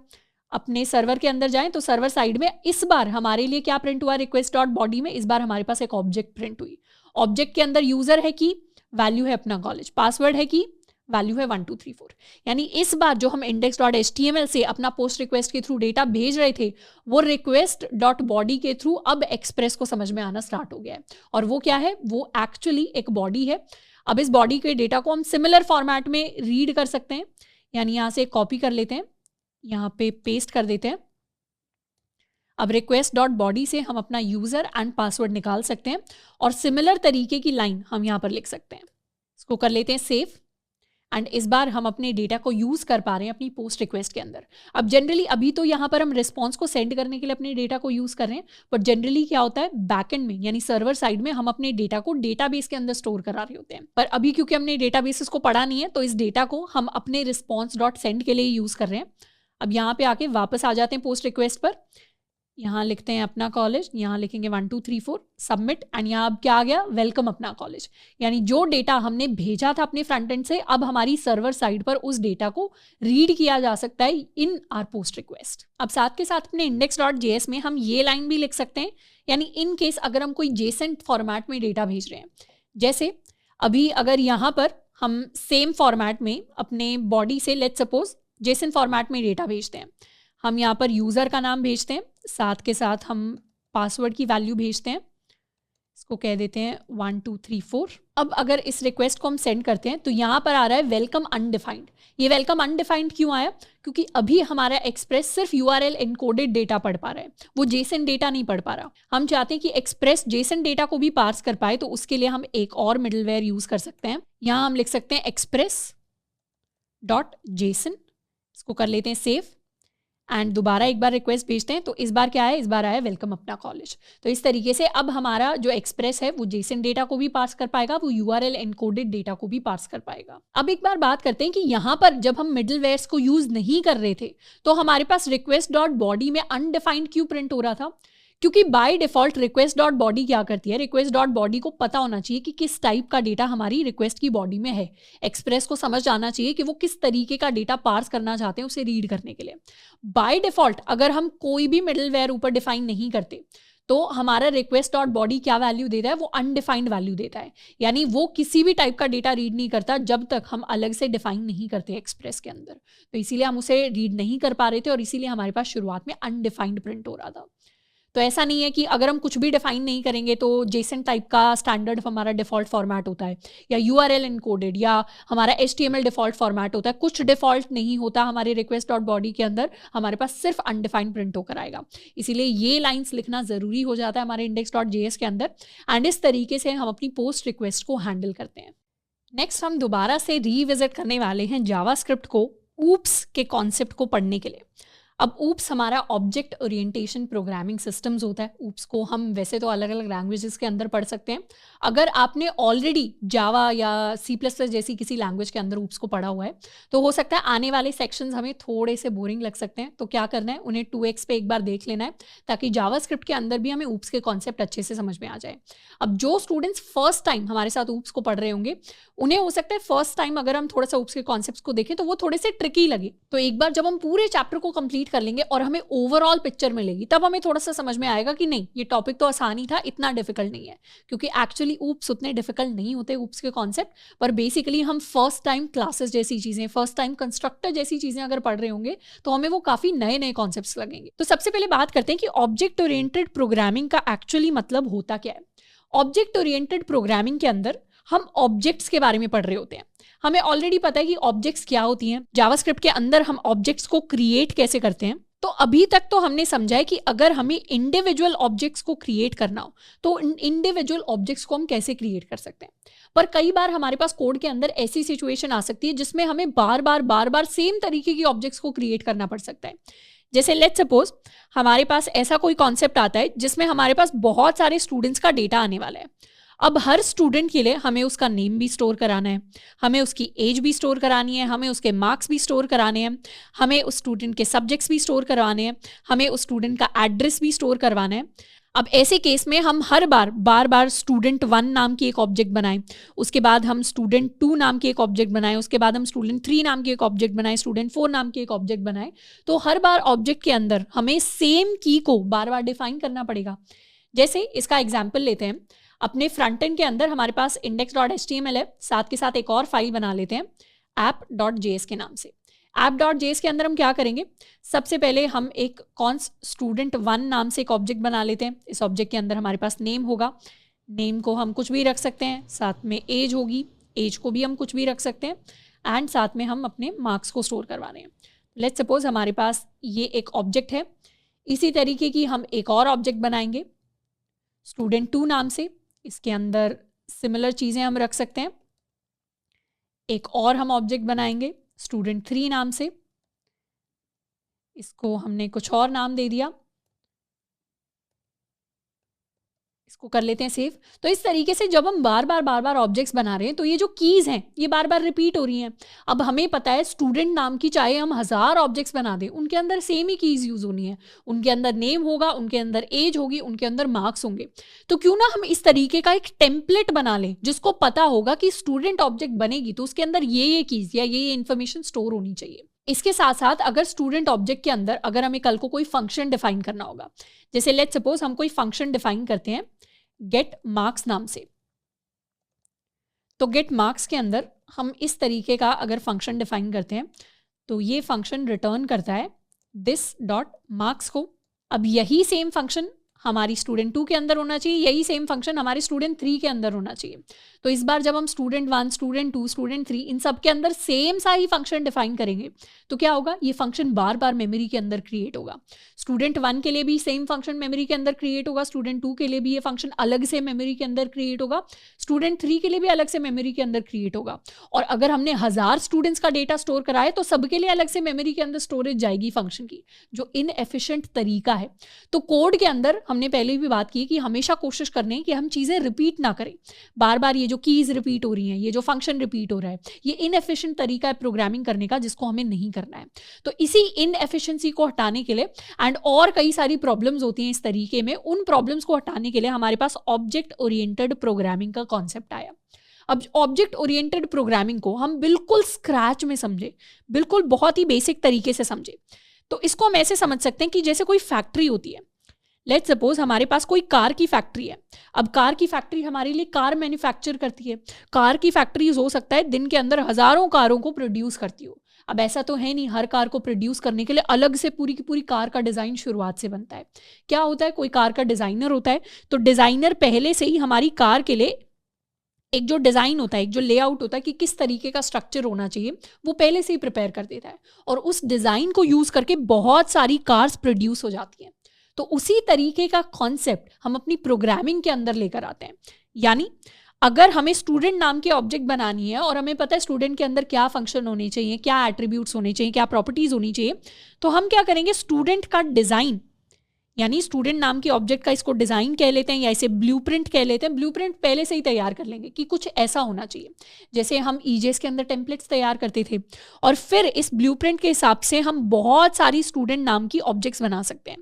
अपने सर्वर के अंदर जाएं तो सर्वर साइड में इस बार हमारे लिए क्या प्रिंट हुआ, रिक्वेस्ट डॉट बॉडी में इस बार हमारे पास एक ऑब्जेक्ट प्रिंट हुई। ऑब्जेक्ट के अंदर यूजर है कि वैल्यू है अपना कॉलेज, पासवर्ड है कि वैल्यू है 1 2 3 4। यानी इस बार जो हम index.html से अपना पोस्ट रिक्वेस्ट के थ्रू डेटा भेज रहे थे वो रिक्वेस्ट डॉट बॉडी के थ्रू अब एक्सप्रेस को समझ में आना स्टार्ट हो गया है। और वो क्या है, वो एक्चुअली एक बॉडी है। अब इस बॉडी के डेटा को हम सिमिलर फॉर्मेट में रीड कर सकते हैं, यानी यहाँ से कॉपी कर लेते हैं, यहाँ पे पेस्ट कर देते हैं। अब रिक्वेस्ट डॉट बॉडी से हम अपना यूजर एंड पासवर्ड निकाल सकते हैं और सिमिलर तरीके की लाइन हम यहाँ पर लिख सकते हैं। इसको कर लेते हैं सेव एंड इस बार हम अपने डेटा को यूज कर पा रहे हैं अपनी पोस्ट रिक्वेस्ट के अंदर। अब जनरली अभी तो यहाँ पर हम रिस्पॉन्स को सेंड करने के लिए अपने डेटा को यूज कर रहे हैं, बट जनरली क्या होता है बैकएंड में यानी सर्वर साइड में हम अपने डेटा को डेटाबेस के अंदर स्टोर करा रहे होते हैं। पर अभी क्योंकि हमने डेटाबेसेस को पढ़ा नहीं है तो इस डेटा को हम अपने रिस्पॉन्स डॉट सेंड के लिए यूज कर रहे हैं। अब यहाँ पे आके वापस आ जाते हैं पोस्ट रिक्वेस्ट पर, यहाँ लिखते हैं अपना कॉलेज, यहाँ लिखेंगे 1 2 3 4 सबमिट एंड यहाँ अब क्या आ गया, वेलकम अपना कॉलेज। यानी जो डेटा हमने भेजा था अपने फ्रंट एंड से अब हमारी सर्वर साइड पर उस डेटा को रीड किया जा सकता है इन आर पोस्ट रिक्वेस्ट। अब साथ के साथ अपने index.js में हम ये लाइन भी लिख सकते हैं, यानी इन केस अगर हम कोई जेसन फॉर्मेट में डेटा भेज रहे हैं, जैसे अभी अगर यहाँ पर हम सेम फॉर्मेट में अपने बॉडी से लेट्स सपोज जेसन फॉर्मेट में डेटा भेजते हैं, हम यहाँ पर यूज़र का नाम भेजते हैं, साथ के साथ हम पासवर्ड की वैल्यू भेजते हैं, इसको कह देते हैं 1 2 3 4। अब अगर इस रिक्वेस्ट को हम सेंड करते हैं तो यहाँ पर आ रहा है वेलकम अनडिफाइंड। ये वेलकम अनडिफाइंड क्यों आया, क्योंकि अभी हमारा एक्सप्रेस सिर्फ URL एनकोडेड डेटा पढ़ पा रहा है, वो जेसन डेटा नहीं पढ़ पा रहा। हम चाहते हैं कि एक्सप्रेस जेसन डेटा को भी पार्स कर पाए, तो उसके लिए हम एक और मिडलवेयर यूज कर सकते हैं। यहाँ हम लिख सकते हैं एक्सप्रेस डॉट जेसन, इसको कर लेते हैं सेव एंड दोबारा एक बार रिक्वेस्ट भेजते हैं तो इस बार क्या है, इस बार आया वेलकम अपना कॉलेज। तो इस तरीके से अब हमारा जो एक्सप्रेस है वो जेसन डेटा को भी पार्स कर पाएगा, वो URL एनकोडेड डेटा को भी पार्स कर पाएगा। अब एक बार बात करते हैं कि यहाँ पर जब हम मिडलवेयर्स को यूज नहीं कर रहे थे तो हमारे पास रिक्वेस्ट डॉट बॉडी में अनडिफाइंड क्यों प्रिंट हो रहा था, क्योंकि by default request dot body क्या करती है, रिक्वेस्ट डॉट बॉडी को पता होना चाहिए कि किस टाइप का डेटा हमारी रिक्वेस्ट की बॉडी में है। एक्सप्रेस को समझ आना चाहिए कि वो किस तरीके का डेटा पार्स करना चाहते हैं उसे रीड करने के लिए। बाय डिफॉल्ट अगर हम कोई भी मिडलवेयर ऊपर डिफाइन नहीं करते तो हमारा रिक्वेस्ट डॉट बॉडी क्या वैल्यू देता है, वो अनडिफाइंड वैल्यू देता है, यानी वो किसी भी टाइप का डेटा रीड नहीं करता जब तक हम अलग से डिफाइन नहीं करते एक्सप्रेस के अंदर। तो इसीलिए हम उसे रीड नहीं कर पा रहे थे और इसीलिए हमारे पास शुरुआत में अनडिफाइंड प्रिंट हो रहा था। तो ऐसा नहीं है कि अगर हम कुछ भी डिफाइन नहीं करेंगे तो जेसन टाइप का स्टैंडर्ड हमारा डिफॉल्ट फॉर्मेट होता है या URL एनकोडेड या हमारा HTML डिफॉल्ट फॉर्मेट होता है, कुछ डिफॉल्ट नहीं होता हमारे रिक्वेस्ट डॉट बॉडी के अंदर, हमारे पास सिर्फ अनडिफाइंड प्रिंट होकर आएगा। इसीलिए ये लाइंस लिखना ज़रूरी हो जाता है हमारे index.js के अंदर एंड इस तरीके से हम अपनी पोस्ट रिक्वेस्ट को हैंडल करते हैं। नेक्स्ट हम दोबारा से रीविजिट करने वाले हैं जावास्क्रिप्ट को ऊप्स के कॉन्सेप्ट को पढ़ने के लिए। अब ऊप्स हमारा ऑब्जेक्ट ओरिएंटेशन प्रोग्रामिंग सिस्टम्स होता है। ऊप्स को हम वैसे तो अलग अलग लैंग्वेजेस के अंदर पढ़ सकते हैं। अगर आपने ऑलरेडी जावा या C++ जैसी किसी लैंग्वेज के अंदर ऊप्स को पढ़ा हुआ है तो हो सकता है आने वाले सेक्शंस हमें थोड़े से बोरिंग लग सकते हैं। तो क्या करना है, उन्हें 2x पे एक बार देख लेना है ताकि जावास्क्रिप्ट के अंदर भी हमें ऊप्स के कॉन्सेप्ट अच्छे से समझ में आ जाए। अब जो स्टूडेंट्स फर्स्ट टाइम हमारे साथ ऊप्स को पढ़ रहे होंगे उन्हें हो सकता है फर्स्ट टाइम अगर हम थोड़ा सा ऊप्स के कॉन्सेप्ट्स को देखें तो वो थोड़े से ट्रिकी लगे। तो एक बार जब हम पूरे चैप्टर को कंप्लीट कर लेंगे और हमें ओवरऑल पिक्चर मिलेगी तब हमें थोड़ा सा समझ में आएगा कि नहीं ये टॉपिक तो आसान ही था, इतना डिफिकल्ट नहीं है। क्योंकि एक्चुअली ऊप्स उतने डिफिकल्ट नहीं होते ऊप्स के कॉन्सेप्ट, पर बेसिकली हम फर्स्ट टाइम क्लासेस जैसी चीजें, फर्स्ट टाइम कंस्ट्रक्टर जैसी चीजें अगर पढ़ रहे होंगे तो हमें वो काफी नए नए कॉन्सेप्ट्स लगेंगे। तो सबसे पहले बात करते हैं कि ऑब्जेक्ट ओरिएंटेड प्रोग्रामिंग का एक्चुअली मतलब होता क्या है। ऑब्जेक्ट ओरिएंटेड प्रोग्रामिंग के अंदर हम ऑब्जेक्ट्स के बारे में पढ़ रहे होते हैं। हमें ऑलरेडी पता है कि ऑब्जेक्ट्स क्या होती हैं। जावास्क्रिप्ट के अंदर हम ऑब्जेक्ट्स को क्रिएट कैसे करते हैं। तो अभी तक तो हमने समझा है कि अगर हमें इंडिविजुअल ऑब्जेक्ट्स को क्रिएट करना हो तो इंडिविजुअल ऑब्जेक्ट्स को हम कैसे क्रिएट कर सकते हैं। पर कई बार हमारे पास कोड के अंदर ऐसी सिचुएशन आ सकती है जिसमें हमें बार बार सेम तरीके की ऑब्जेक्ट्स को क्रिएट करना पड़ सकता है। जैसे लेट्स सपोज हमारे पास ऐसा कोई कॉन्सेप्ट आता है जिसमें हमारे पास बहुत सारे स्टूडेंट्स का डेटा आने वाला है। अब हर स्टूडेंट के लिए हमें उसका नेम भी स्टोर कराना है, हमें उसकी एज भी स्टोर करानी है, हमें उसके मार्क्स भी स्टोर कराने हैं, हमें उस स्टूडेंट के सब्जेक्ट्स भी स्टोर करवाने हैं, हमें उस स्टूडेंट का एड्रेस भी स्टोर करवाना है। अब ऐसे केस में हम हर बार स्टूडेंट 1 नाम की एक ऑब्जेक्ट बनाएं, उसके बाद हम स्टूडेंट 2 नाम की एक ऑब्जेक्ट बनाएं, उसके बाद हम स्टूडेंट 3 नाम की एक ऑब्जेक्ट बनाएं, स्टूडेंट 4 नाम की एक ऑब्जेक्ट बनाएं। तो हर बार ऑब्जेक्ट के अंदर हमें सेम की को बार डिफाइन करना पड़ेगा। जैसे इसका एग्जाम्पल लेते हैं, अपने फ्रंट एंड के अंदर हमारे पास index.html है, साथ के साथ एक और फाइल बना लेते हैं app.js के नाम से। app.js के अंदर हम क्या करेंगे, सबसे पहले हम एक स्टूडेंट 1 नाम से एक ऑब्जेक्ट बना लेते हैं। इस ऑब्जेक्ट के अंदर हमारे पास नेम होगा, नेम को हम कुछ भी रख सकते हैं, साथ में एज होगी, एज को भी हम कुछ भी रख सकते हैं, एंड साथ में हम अपने मार्क्स को स्टोर करवा रहे हैं। लेट्स सपोज हमारे पास ये एक ऑब्जेक्ट है। इसी तरीके की हम एक और ऑब्जेक्ट बनाएंगे स्टूडेंट 2 नाम से, इसके अंदर सिमिलर चीज़ें हम रख सकते हैं। एक और हम ऑब्जेक्ट बनाएंगे स्टूडेंट 3 नाम से, इसको हमने कुछ और नाम दे दिया, इसको कर लेते हैं सेव। तो इस तरीके से जब हम बार बार ऑब्जेक्ट्स बना रहे हैं तो ये जो कीज़ हैं ये बार रिपीट हो रही हैं। अब हमें पता है स्टूडेंट नाम की चाहे हम 1000 ऑब्जेक्ट्स बना दें, उनके अंदर सेम ही कीज़ यूज़ होनी है। उनके अंदर नेम होगा, उनके अंदर एज होगी, उनके अंदर मार्क्स होंगे। तो क्यों ना हम इस तरीके का एक टेम्पलेट बना लें जिसको पता होगा कि स्टूडेंट ऑब्जेक्ट बनेगी तो उसके अंदर ये कीज़ या ये इन्फॉर्मेशन स्टोर होनी चाहिए। इसके साथ साथ अगर स्टूडेंट ऑब्जेक्ट के अंदर अगर हमें कल को कोई फंक्शन डिफाइन करना होगा, जैसे लेट्स सपोज हम कोई फंक्शन डिफाइन करते हैं गेट मार्क्स नाम से, तो गेट मार्क्स के अंदर हम इस तरीके का अगर फंक्शन डिफाइन करते हैं तो ये फंक्शन रिटर्न करता है दिस डॉट मार्क्स को। अब यही सेम फंक्शन हमारी स्टूडेंट 2 के अंदर होना चाहिए, यही सेम फंक्शन हमारे स्टूडेंट 3 के अंदर होना चाहिए। तो इस बार जब हम स्टूडेंट 1, स्टूडेंट 2, स्टूडेंट 3 इन सब के अंदर सेम सा ही फंक्शन डिफाइन करेंगे तो क्या होगा, ये फंक्शन बार मेमोरी के अंदर क्रिएट होगा। स्टूडेंट 1 के लिए भी सेम फंक्शन मेमोरी के अंदर क्रिएट होगा, स्टूडेंट 2 के लिए भी ये फंक्शन अलग से मेमोरी के अंदर क्रिएट होगा, स्टूडेंट 3 के लिए भी अलग से मेमोरी के अंदर क्रिएट होगा। और अगर हमने 1000 स्टूडेंट्स का डेटा स्टोर कराए तो सबके लिए अलग से मेमोरी के अंदर स्टोरेज जाएगी फंक्शन की, जो इनएफिशिएंट तरीका है। तो कोड के अंदर हमने पहले भी बात की कि हमेशा कोशिश करने कि हम चीज़ें रिपीट ना करें। बार ये जो कीज़ रिपीट हो रही हैं, ये जो फंक्शन रिपीट हो रहा है, ये इनएफिशिएंट तरीका है प्रोग्रामिंग करने का जिसको हमें नहीं करना है। तो इसी इनएफिशिएंसी को हटाने के लिए एंड और कई सारी प्रॉब्लम्स होती हैं इस तरीके में, उन प्रॉब्लम्स को हटाने के लिए हमारे पास ऑब्जेक्ट ओरिएंटेड प्रोग्रामिंग का कॉन्सेप्ट आया। अब ऑब्जेक्ट ओरिएंटेड प्रोग्रामिंग को हम बिल्कुल स्क्रैच में समझे, बिल्कुल बहुत ही बेसिक तरीके से समझे तो इसको हम ऐसे समझ सकते हैं कि जैसे कोई फैक्ट्री होती है। लेट्स सपोज हमारे पास कोई कार की फैक्ट्री है। अब कार की फैक्ट्री हमारे लिए कार मैन्युफैक्चर करती है। कार की फैक्ट्रीज हो सकता है दिन के अंदर हजारों कारों को प्रोड्यूस करती हो। अब ऐसा तो है नहीं, हर कार को प्रोड्यूस करने के लिए अलग से पूरी की पूरी कार का डिज़ाइन शुरुआत से बनता है। क्या होता है, कोई कार का डिज़ाइनर होता है, तो डिज़ाइनर पहले से ही हमारी कार के लिए एक जो डिज़ाइन होता है, एक जो लेआउट होता है कि किस तरीके का स्ट्रक्चर होना चाहिए, वो पहले से ही प्रिपेयर कर देता है और उस डिज़ाइन को यूज़ करके बहुत सारी कार्स प्रोड्यूस हो जाती हैं। तो उसी तरीके का कॉन्सेप्ट हम अपनी प्रोग्रामिंग के अंदर लेकर आते हैं। यानी अगर हमें स्टूडेंट नाम की ऑब्जेक्ट बनानी है और हमें पता है स्टूडेंट के अंदर क्या फंक्शन होने चाहिए, क्या एट्रीब्यूट्स होने चाहिए, क्या प्रॉपर्टीज होनी चाहिए, तो हम क्या करेंगे, स्टूडेंट का डिजाइन, यानी स्टूडेंट नाम की ऑब्जेक्ट का इसको डिजाइन कह लेते हैं या इसे ब्लूप्रिंट कह लेते हैं। ब्लूप्रिंट पहले से ही तैयार कर लेंगे कि कुछ ऐसा होना चाहिए, जैसे हम ईजेस के अंदर टेम्पलेट्स तैयार करते थे, और फिर इस ब्लूप्रिंट के हिसाब से हम बहुत सारी स्टूडेंट नाम की ऑब्जेक्ट्स बना सकते हैं।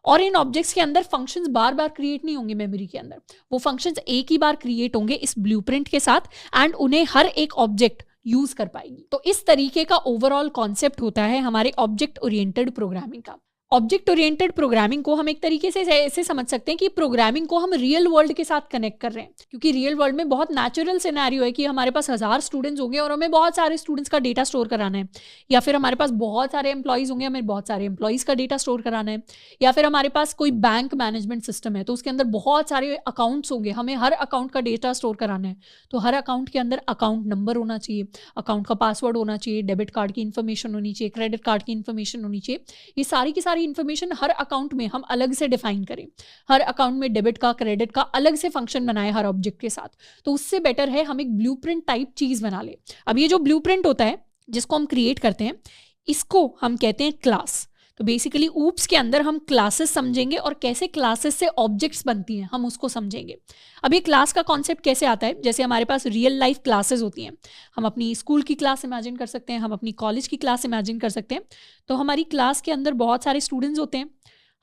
और इन ऑब्जेक्ट्स के अंदर फंक्शंस बार बार क्रिएट नहीं होंगे मेमोरी के अंदर, वो फंक्शंस एक ही बार क्रिएट होंगे इस ब्लूप्रिंट के साथ, एंड उन्हें हर एक ऑब्जेक्ट यूज कर पाएगी। तो इस तरीके का ओवरऑल कॉन्सेप्ट होता है हमारे ऑब्जेक्ट ओरिएंटेड प्रोग्रामिंग का। ऑब्जेक्ट ओरिएंटेड प्रोग्रामिंग को हम एक तरीके से ऐसे समझ सकते हैं कि प्रोग्रामिंग को हम रियल वर्ल्ड के साथ कनेक्ट कर रहे हैं, क्योंकि रियल वर्ल्ड में बहुत नेचुरल सिनेरियो है कि हमारे पास 1000 स्टूडेंट्स होंगे और हमें बहुत सारे स्टूडेंट्स का डेटा स्टोर कराना है, या फिर हमारे पास बहुत सारे एम्प्लॉइज होंगे, हमें बहुत सारे एम्प्लॉइज का डेटा स्टोर कराना है, या फिर हमारे पास कोई बैंक मैनेजमेंट सिस्टम है तो उसके अंदर बहुत सारे अकाउंट्स होंगे, हमें हर अकाउंट का डेटा स्टोर कराना है, तो हर अकाउंट के अंदर अकाउंट नंबर होना चाहिए, अकाउंट का पासवर्ड होना चाहिए, डेबिट कार्ड की इन्फॉर्मेशन होनी चाहिए, क्रेडिट कार्ड की इन्फॉर्मेशन होनी चाहिए। ये सारी की सारी इन्फॉर्मेशन हर अकाउंट में हम अलग से डिफाइन करें, हर अकाउंट में डेबिट का क्रेडिट का अलग से फंक्शन बनाए हर ऑब्जेक्ट के साथ, तो उससे बेटर है हम एक ब्लूप्रिंट टाइप चीज बना ले। अब ये जो ब्लूप्रिंट होता है जिसको हम क्रिएट करते हैं, इसको हम कहते हैं क्लास। तो बेसिकली ऊप्स के अंदर हम क्लासेस समझेंगे और कैसे क्लासेस से ऑब्जेक्ट्स बनती हैं हम उसको समझेंगे। अब ये क्लास का कॉन्सेप्ट कैसे आता है, जैसे हमारे पास रियल लाइफ क्लासेस होती हैं, हम अपनी स्कूल की क्लास इमेजिन कर सकते हैं, हम अपनी कॉलेज की क्लास इमेजिन कर सकते हैं। तो हमारी क्लास के अंदर बहुत सारे स्टूडेंट्स होते हैं,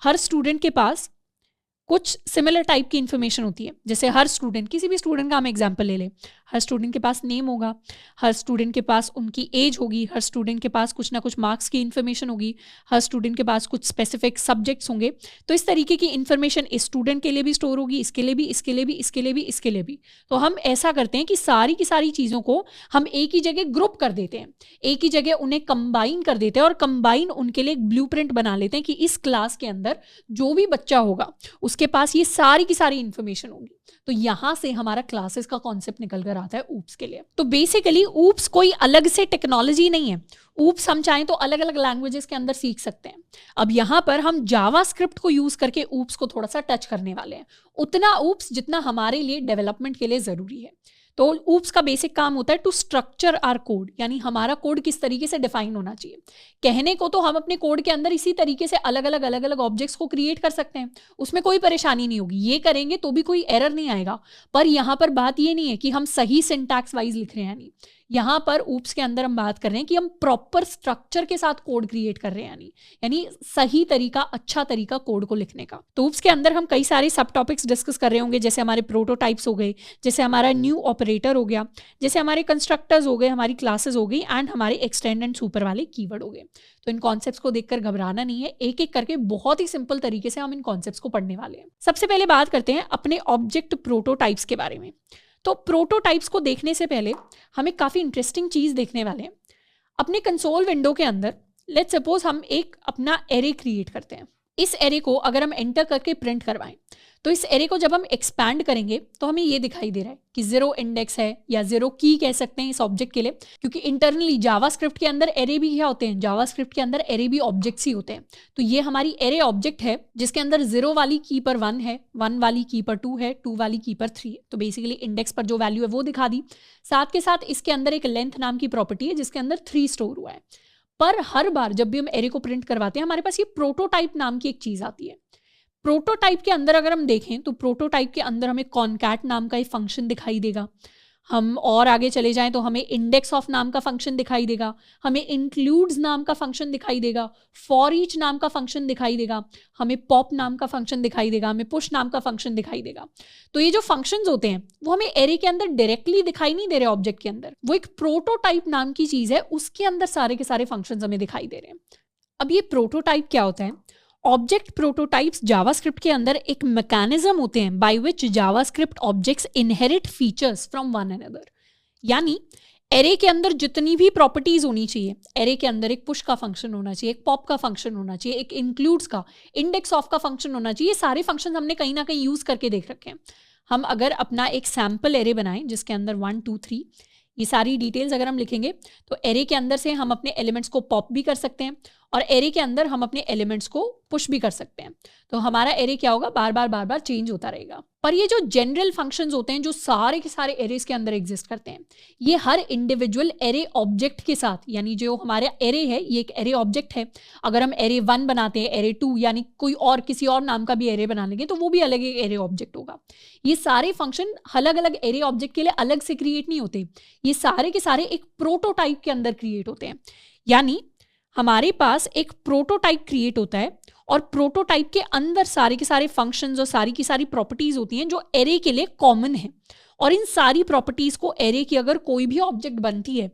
हर स्टूडेंट के पास कुछ सिमिलर टाइप की इन्फॉर्मेशन होती है, जैसे हर स्टूडेंट, किसी भी स्टूडेंट का हम एग्जांपल ले लें, हर स्टूडेंट के पास नेम होगा, हर स्टूडेंट के पास उनकी एज होगी, हर स्टूडेंट के पास कुछ ना कुछ मार्क्स की इन्फॉर्मेशन होगी, हर स्टूडेंट के पास कुछ स्पेसिफिक सब्जेक्ट्स होंगे। तो इस तरीके की इन्फॉर्मेशन इस स्टूडेंट के लिए भी स्टोर होगी, इसके लिए भी, इसके लिए भी, इसके लिए भी, इसके लिए भी। तो हम ऐसा करते हैं कि सारी की सारी चीज़ों को हम एक ही जगह ग्रुप कर देते हैं, एक ही जगह उन्हें कंबाइन कर देते हैं, और कंबाइन उनके लिए एक ब्लूप्रिंट बना लेते हैं कि इस क्लास के अंदर जो भी बच्चा होगा उसके पास ये सारी की सारी इन्फॉर्मेशन होगी। तो यहां से हमारा क्लासेस का कॉन्सेप्ट निकल कर आता है ऊप्स के लिए। तो बेसिकली ऊप्स कोई अलग से टेक्नोलॉजी नहीं है, ऊप्स हम चाहें तो अलग अलग लैंग्वेजेस के अंदर सीख सकते हैं। अब यहां पर हम जावास्क्रिप्ट को यूज करके ऊप्स को थोड़ा सा टच करने वाले हैं, उतना ऊप्स जितना हमारे लिए डेवलपमेंट के लिए जरूरी है। तो ऊप्स का बेसिक काम होता है टू स्ट्रक्चर आवर कोड, यानी हमारा कोड किस तरीके से डिफाइन होना चाहिए। कहने को तो हम अपने कोड के अंदर इसी तरीके से अलग अलग ऑब्जेक्ट्स को क्रिएट कर सकते हैं, उसमें कोई परेशानी नहीं होगी, ये करेंगे तो भी कोई एरर नहीं आएगा। पर यहाँ पर बात ये नहीं है कि हम सही सिंटैक्स वाइज लिख रहे हैं, नहीं, यहाँ पर ऊप्स के अंदर हम बात कर रहे हैं कि हम प्रॉपर स्ट्रक्चर के साथ कोड क्रिएट कर रहे हैं, यानी सही तरीका, अच्छा तरीका कोड को लिखने का। तो ऊप्स के अंदर हम कई सारे सब टॉपिक्स डिस्कस कर रहे होंगे, जैसे हमारे प्रोटोटाइप्स हो गए, जैसे हमारा न्यू ऑपरेटर हो गया, जैसे हमारे कंस्ट्रक्टर्स हो गए, हमारी क्लासेस हो गई, एंड हमारे एक्सटेंड एंड सुपर वाले कीवर्ड हो गए। तो इन कॉन्सेप्ट्स को देखकर घबराना नहीं है, एक एक करके बहुत ही सिंपल तरीके से हम इन कॉन्सेप्ट्स को पढ़ने वाले हैं। सबसे पहले बात करते हैं अपने ऑब्जेक्ट प्रोटोटाइप्स के बारे में। तो प्रोटोटाइप्स को देखने से पहले हमें काफ़ी इंटरेस्टिंग चीज़ देखने वाले हैं। अपने कंसोल विंडो के अंदर लेट्स सपोज हम एक अपना एरे क्रिएट करते हैं। इस एरे को अगर हम एंटर करके प्रिंट करवाएं, तो इस एरे को जब हम एक्सपैंड करेंगे तो हमें ये दिखाई दे रहा है कि 0 इंडेक्स है, या 0 की कह सकते हैं इस ऑब्जेक्ट के लिए, क्योंकि इंटरनली जावास्क्रिप्ट के अंदर एरे भी क्या होते हैं, जावास्क्रिप्ट के अंदर एरे भी ऑब्जेक्ट्स ही होते हैं। तो ये हमारी एरे ऑब्जेक्ट है जिसके अंदर 0 वाली की पर 1 है, 1 वाली की पर 2 है, 2 वाली की पर 3 है। तो बेसिकली इंडेक्स पर जो वैल्यू है वो दिखा दी, साथ के साथ इसके अंदर एक लेंथ नाम की प्रॉपर्टी है जिसके अंदर 3 स्टोर हुआ है। पर हर बार जब भी हम एरे को प्रिंट करवाते हैं, हमारे पास ये प्रोटोटाइप नाम की एक चीज़ आती है। प्रोटोटाइप के अंदर अगर हम देखें तो प्रोटोटाइप के अंदर हमें कॉनकैट नाम का एक फंक्शन दिखाई देगा। हम और आगे चले जाएं तो हमें इंडेक्स ऑफ नाम का फंक्शन दिखाई देगा, हमें इंक्लूड्स नाम का फंक्शन दिखाई देगा, फॉर ईच नाम का फंक्शन दिखाई देगा, हमें पॉप नाम का फंक्शन दिखाई देगा, हमें पुश नाम का फंक्शन दिखाई देगा। तो ये जो फंक्शंस होते हैं वो हमें एरे के अंदर डायरेक्टली दिखाई नहीं दे रहे ऑब्जेक्ट के अंदर, वो एक प्रोटोटाइप नाम की चीज़ है, उसके अंदर सारे के सारे फंक्शंस हमें दिखाई दे रहे हैं। अब ये प्रोटोटाइप क्या होता है? ऑब्जेक्ट प्रोटोटाइप्स जावास्क्रिप्ट के अंदर एक मैकेनिज्म होते हैं by which JavaScript objects inherit features from one another. यानी एरे के अंदर जितनी भी प्रॉपर्टीज होनी चाहिए, एरे के अंदर एक पुश का फंक्शन होना चाहिए, एक पॉप का फंक्शन होना चाहिए, एक इंक्लूड्स का, इंडेक्स ऑफ का फंक्शन होना चाहिए, ये सारे फंक्शन हमने कहीं ना कहीं यूज करके देख रखे हैं। हम अगर अपना एक सैम्पल एरे बनाएं जिसके अंदर 1 2 3 ये सारी डिटेल्स अगर हम लिखेंगे, तो एरे के अंदर से हम अपने एलिमेंट्स को पॉप भी कर सकते हैं और एरे के अंदर हम अपने एलिमेंट्स को पुश भी कर सकते हैं। तो हमारा एरे क्या होगा, बार बार चेंज होता रहेगा। पर ये जो जनरल फंक्शंस होते हैं जो सारे के सारे एरेज के अंदर एग्जिस्ट करते हैं, ये हर इंडिविजुअल एरे ऑब्जेक्ट के साथ, यानी जो हमारा एरे है ये एक एरे ऑब्जेक्ट है। अगर हम एरे 1 बनाते हैं, एरे 2 यानी कोई और किसी और नाम का भी एरे बना लेंगे तो वो भी अलग एक एरे ऑब्जेक्ट होगा। ये सारे फंक्शन अलग अलग एरे ऑब्जेक्ट के लिए अलग से क्रिएट नहीं होते, ये सारे के सारे एक प्रोटोटाइप के अंदर क्रिएट होते हैं। यानी हमारे पास एक प्रोटोटाइप क्रिएट होता है और प्रोटोटाइप के अंदर सारे के सारे फंक्शंस और सारी की सारी प्रॉपर्टीज होती हैं जो एरे के लिए कॉमन है। और इन सारी प्रॉपर्टीज को एरे की अगर कोई भी ऑब्जेक्ट बनती है,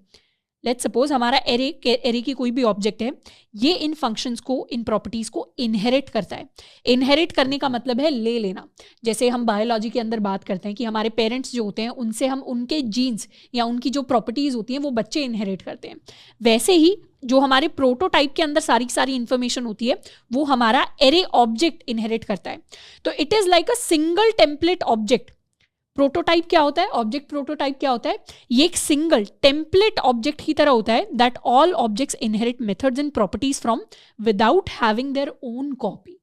लेट्स सपोज हमारा एरे की कोई भी ऑब्जेक्ट है, ये इन फंक्शंस को, इन प्रॉपर्टीज को इनहेरिट करता है। इनहेरिट करने का मतलब है ले लेना। जैसे हम बायोलॉजी के अंदर बात करते हैं कि हमारे पेरेंट्स जो होते हैं उनसे हम उनके जीन्स या उनकी जो प्रॉपर्टीज होती हैं वो बच्चे इनहेरिट करते हैं। वैसे ही जो हमारे प्रोटोटाइप के अंदर सारी की सारी इंफॉर्मेशन होती है वो हमारा एरे ऑब्जेक्ट इनहेरिट करता है। तो it is like a single template object. Prototype क्या होता है, ऑब्जेक्ट प्रोटोटाइप क्या होता है, ये एक सिंगल टेम्पलेट ऑब्जेक्ट की तरह होता है that all objects inherit methods and properties from without having their own copy.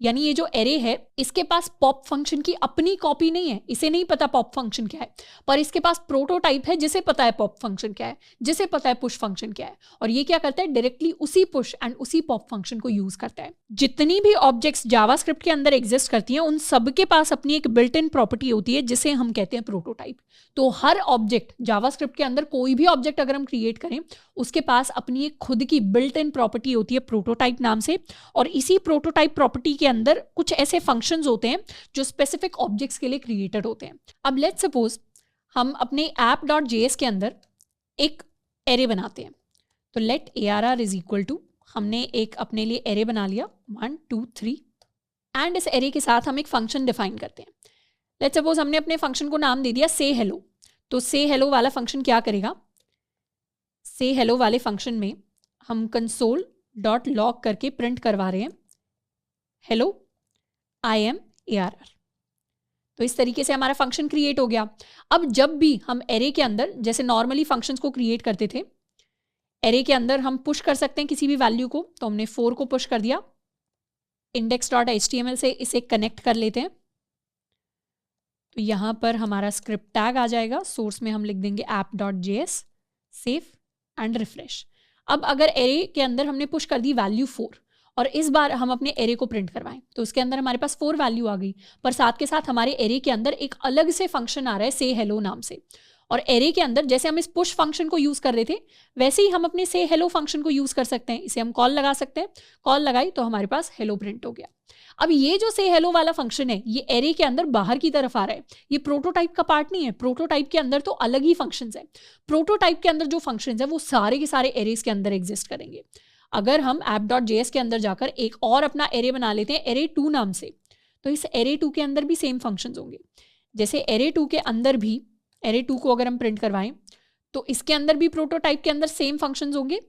यानी ये जो एरे है इसके पास पॉप फंक्शन की अपनी कॉपी नहीं है, इसे नहीं पता पॉप फंक्शन क्या है, पर इसके पास प्रोटोटाइप है जिसे पता है पॉप फंक्शन क्या है, जिसे पता है पुश फंक्शन क्या है। और ये क्या करता है, डायरेक्टली उसी पुश एंड उसी पॉप फंक्शन को यूज करता है। जितनी भी ऑब्जेक्ट्स जावास्क्रिप्ट के अंदर एग्जिस्ट करती हैं उन सब के पास अपनी एक बिल्ट इन प्रॉपर्टी होती है जिसे हम कहते हैं प्रोटोटाइप। तो हर ऑब्जेक्ट जावास्क्रिप्ट के अंदर, कोई भी ऑब्जेक्ट अगर हम क्रिएट करें उसके पास अपनी एक खुद की बिल्ट इन प्रॉपर्टी होती है प्रोटोटाइप नाम से। और इसी प्रोटोटाइप प्रॉपर्टी के अंदर कुछ ऐसे फंक्शंस होते हैं जो स्पेसिफिक ऑब्जेक्ट्स के लिए क्रिएटेड होते हैं। अब लेट्स सपोज हम अपने app.js के अंदर एक एरे बनाते हैं। तो let ARR is equal to, हमने एक अपने लिए एरे बना लिया 1 2 3 एंड इस एरे के साथ हम एक फंक्शन डिफाइन करते हैं। लेट्स सपोज हमने अपने फंक्शन को नाम दे दिया से हेलो। तो से हेलो वाला फंक्शन क्या करेगा, से हेलो वाले फंक्शन में हम console.log करके प्रिंट करवा रहे हैं हेलो आई एम ARR। तो इस तरीके से हमारा फंक्शन क्रिएट हो गया। अब जब भी हम एरे के अंदर, जैसे नॉर्मली फंक्शंस को क्रिएट करते थे, एरे के अंदर हम पुश कर सकते हैं किसी भी वैल्यू को, तो हमने 4 को पुश कर दिया, index.html से इसे कनेक्ट कर लेते हैं। तो यहाँ पर हमारा स्क्रिप्ट टैग आ जाएगा, सोर्स में हम लिख देंगे app.js, सेव एंड रिफ्रेश। अब अगर एरे के अंदर हमने पुश कर दी वैल्यू 4 और इस बार हम अपने एरे को प्रिंट करवाएं तो उसके अंदर हमारे पास 4 वैल्यू आ गई, पर साथ के साथ हमारे एरे के अंदर एक अलग से फंक्शन आ रहा है से हेलो नाम से। और एरे के अंदर जैसे हम इस पुश फंक्शन को यूज कर रहे थे वैसे ही हम अपने से हेलो फंक्शन को यूज कर सकते हैं। इसे हम कॉल लगा सकते हैं, कॉल लगाई तो हमारे पास हेलो प्रिंट हो गया। अब ये जो से हेलो वाला फंक्शन है ये एरे के अंदर बाहर की तरफ आ रहा है, ये प्रोटोटाइप का पार्ट नहीं है। प्रोटोटाइप के अंदर तो अलग ही फंक्शंस है। प्रोटोटाइप के अंदर जो फंक्शंस है वो सारे के सारे एरेज के अंदर एग्जिस्ट करेंगे। अगर हम app.js के अंदर जाकर एक और अपना एरे बना लेते हैं एरे 2 नाम से, तो इस एरे 2 के अंदर भी सेम फंक्शंस होंगे। जैसे एरे 2 के अंदर भी, एरे 2 को अगर हम प्रिंट करवाएं तो इसके अंदर भी प्रोटोटाइप के अंदर सेम फंक्शंस होंगे,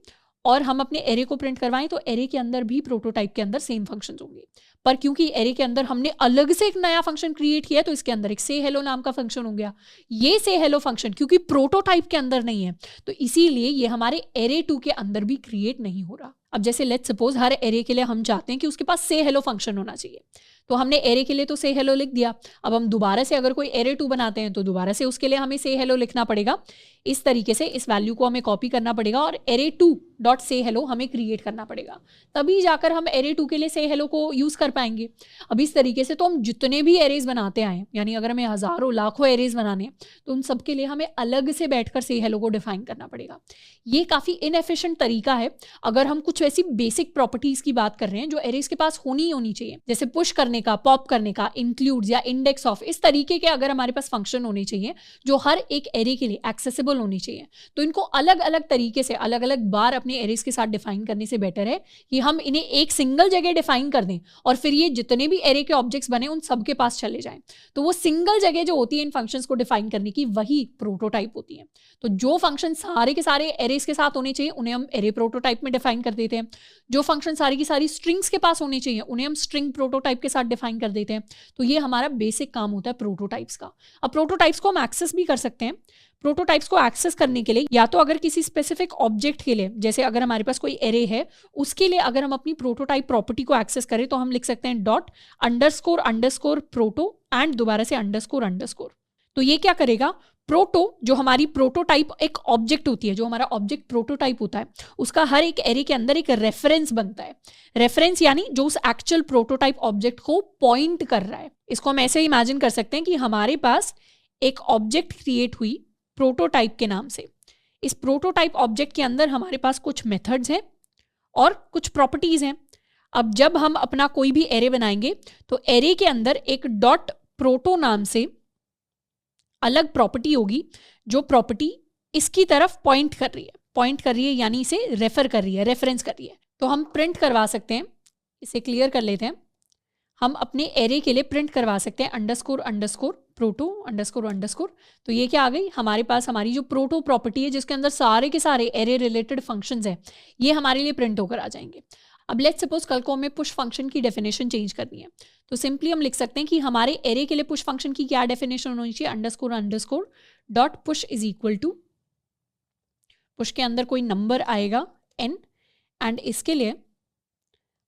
और हम अपने एरे को प्रिंट करवाएं तो एरे के अंदर भी प्रोटोटाइप के अंदर सेम फंक्शंस होंगे। पर क्योंकि एरे के अंदर हमने अलग से एक नया फंक्शन क्रिएट किया है तो इसके अंदर एक से हेलो नाम का फंक्शन हो गया। ये से हेलो फंक्शन क्योंकि प्रोटोटाइप के अंदर नहीं है तो इसीलिए ये हमारे एरे 2 के अंदर भी क्रिएट नहीं हो रहा। अब जैसे लेट्स सपोज हर एरे के लिए हम चाहते हैं कि उसके पास से हेलो फंक्शन होना चाहिए, तो हमने एरे के लिए तो से हेलो लिख दिया। अब हम दोबारा से अगर कोई एरे 2 बनाते हैं तो दोबारा से उसके लिए हमें से हेलो लिखना पड़ेगा। इस तरीके से इस वैल्यू को हमें कॉपी करना पड़ेगा और एरे 2.sayHello हमें क्रिएट करना पड़ेगा, तभी जाकर हम एरे 2 के लिए से हेलो को यूज कर पाएंगे। अब इस तरीके से तो हम जितने भी एरेज बनाते आए, यानी अगर हमें हजारों लाखों एरेज बनाने तो उन सब के लिए हमें अलग से बैठकर से हेलो को डिफाइन करना पड़ेगा। ये काफी इनएफिशिएंट तरीका है अगर हम कुछ ऐसी बेसिक प्रॉपर्टीज की बात कर रहे हैं जो एरेज के पास होनी ही होनी चाहिए, जैसे पुश करने का, पॉप करने का, इंक्लूड्स या इंडेक्स ऑफ, इस तरीके के अगर हमारे पास फंक्शन होने चाहिए जो हर एक एरे के लिए एक्सेसिबल होनी चाहिए, तो इनको अलग अलग तरीके से अलग अलग बार अपने एरेज के साथ डिफाइन करने से बेटर है कि हम इन्हें एक सिंगल जगह डिफाइन कर दें और फिर ये जितने भी एरे के ऑब्जेक्ट्स बने उन सबके पास चले जाएं। तो वो सिंगल जगह जो होती है इन फंक्शंस को डिफाइन करने की वही प्रोटोटाइप होती है। तो जो फंक्शन सारे के सारे एरेज के साथ होने चाहिए उन्हें हम एरे प्रोटोटाइप में डिफाइन कर देते हैं। जो फंक्शन सारी की सारी स्ट्रिंग्स के पास होने चाहिए उन्हें हम स्ट्रिंग प्रोटोटाइप के साथ डिफाइन कर देते हैं। तो ये हमारा बेसिक काम होता है प्रोटोटाइप्स का। अब प्रोटोटाइप्स को हम एक्सेस भी कर सकते हैं। प्रोटोटाइप्स को एक्सेस करने के लिए या तो अगर किसी स्पेसिफिक ऑब्जेक्ट के लिए, जैसे अगर हमारे पास कोई एरे है उसके लिए अगर हम अपनी प्रोटोटाइप प्रॉपर्टी को एक्सेस करें तो हम लिख सकते हैं dot underscore underscore proto and दोबारा से अंडरस्कोर अंडरस्कोर। तो ये क्या करेगा, प्रोटो जो हमारी प्रोटोटाइप एक ऑब्जेक्ट होती है, जो हमारा ऑब्जेक्ट प्रोटोटाइप होता है उसका हर एक एरे के अंदर एक रेफरेंस बनता है। रेफरेंस यानी जो उस एक्चुअल प्रोटोटाइप ऑब्जेक्ट को पॉइंट कर रहा है। इसको हम ऐसे इमेजिन कर सकते हैं कि हमारे पास एक ऑब्जेक्ट क्रिएट हुई प्रोटोटाइप के नाम से। इस प्रोटोटाइप ऑब्जेक्ट के अंदर हमारे पास कुछ मेथड्स हैं और कुछ प्रॉपर्टीज हैं। अब जब हम अपना कोई भी एरे बनाएंगे तो एरे के अंदर एक डॉट प्रोटो नाम से अलग प्रॉपर्टी होगी, जो प्रॉपर्टी इसकी तरफ पॉइंट कर रही है यानी इसे रेफर कर रही है, रेफरेंस कर रही है। तो हम प्रिंट करवा सकते हैं, इसे क्लियर कर लेते हैं। हम अपने एरे के लिए प्रिंट करवा सकते हैं underscore underscore proto underscore underscore. तो ये क्या आ गई, हमारे पास हमारी जो प्रोटो प्रॉपर्टी है जिसके अंदर सारे के सारे एरे रिलेटेड फंक्शंस हैं, ये हमारे लिए प्रिंट होकर आ जाएंगे। अब लेट्स सपोज कल को हमें पुश फंक्शन की डेफिनेशन चेंज करनी है, तो सिंपली हम लिख सकते हैं कि हमारे एरे के लिए पुश फंक्शन की क्या डेफिनेशन होनी चाहिए, underscore underscore dot push is equal to, push के अंदर कोई नंबर आएगा n, एंड इसके लिए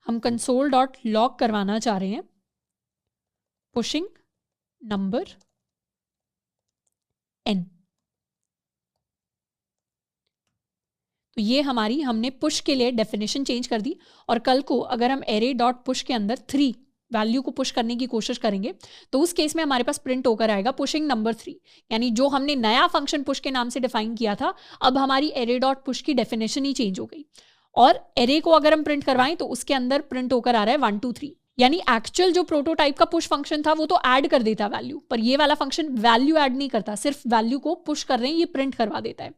हम कंसोल डॉट लॉग करवाना चाह रहे हैं पुशिंग नंबर n। तो ये हमारी हमने पुश के लिए डेफिनेशन चेंज कर दी। और कल को अगर हम एरे डॉट पुश के अंदर 3 वैल्यू को पुश करने की कोशिश करेंगे तो उस केस में हमारे पास प्रिंट होकर आएगा पुशिंग नंबर 3, यानी जो हमने नया फंक्शन पुश के नाम से डिफाइन किया था अब हमारी एरे डॉट पुश की डेफिनेशन ही चेंज हो गई। और एरे को अगर हम प्रिंट करवाएं तो उसके अंदर प्रिंट होकर आ रहा है 1 2 3, यानी एक्चुअल जो प्रोटोटाइप का पुश फंक्शन था वो तो ऐड कर देता वैल्यू, पर ये वाला फंक्शन वैल्यू ऐड नहीं करता, सिर्फ वैल्यू को पुश कर रहे हैं, ये प्रिंट करवा देता है।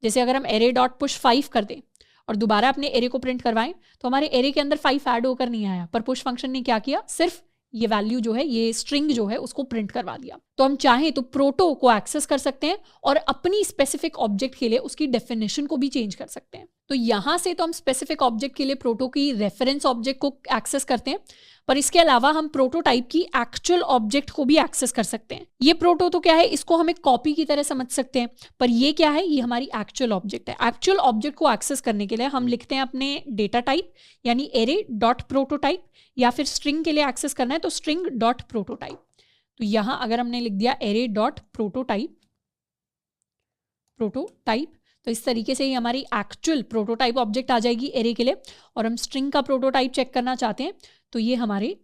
जैसे अगर हम एरे डॉट पुश 5 कर दें और दोबारा अपने एरे को प्रिंट करवाएं तो हमारे एरे के अंदर 5 ऐड होकर नहीं आया, पर पुश फंक्शन ने क्या किया, सिर्फ ये वैल्यू जो है, ये स्ट्रिंग जो है उसको प्रिंट करवा दिया। तो हम चाहें तो प्रोटो को एक्सेस कर सकते हैं और अपनी स्पेसिफिक ऑब्जेक्ट के लिए उसकी डेफिनेशन को भी चेंज कर सकते हैं। तो यहां से तो हम स्पेसिफिक ऑब्जेक्ट के लिए प्रोटो की रेफरेंस ऑब्जेक्ट को एक्सेस करते हैं, पर इसके अलावा हम प्रोटोटाइप की एक्चुअल ऑब्जेक्ट को भी एक्सेस कर सकते हैं। ये प्रोटो तो क्या है, इसको हम एक कॉपी की तरह समझ सकते हैं, पर ये क्या है, ये हमारी एक्चुअल ऑब्जेक्ट है। एक्चुअल ऑब्जेक्ट को एक्सेस करने के लिए हम लिखते हैं अपने डेटा टाइप यानी एरे डॉट प्रोटोटाइप, या फिर स्ट्रिंग के लिए एक्सेस करना है तो स्ट्रिंग डॉट प्रोटोटाइप। तो यहां अगर हमने लिख दिया एरे डॉट प्रोटोटाइप तो इस तरीके से ही हमारी एक्चुअल प्रोटोटाइप ऑब्जेक्ट आ जाएगी एरे के लिए। और हम स्ट्रिंग का प्रोटोटाइप चेक करना चाहते हैं तो ये हमारे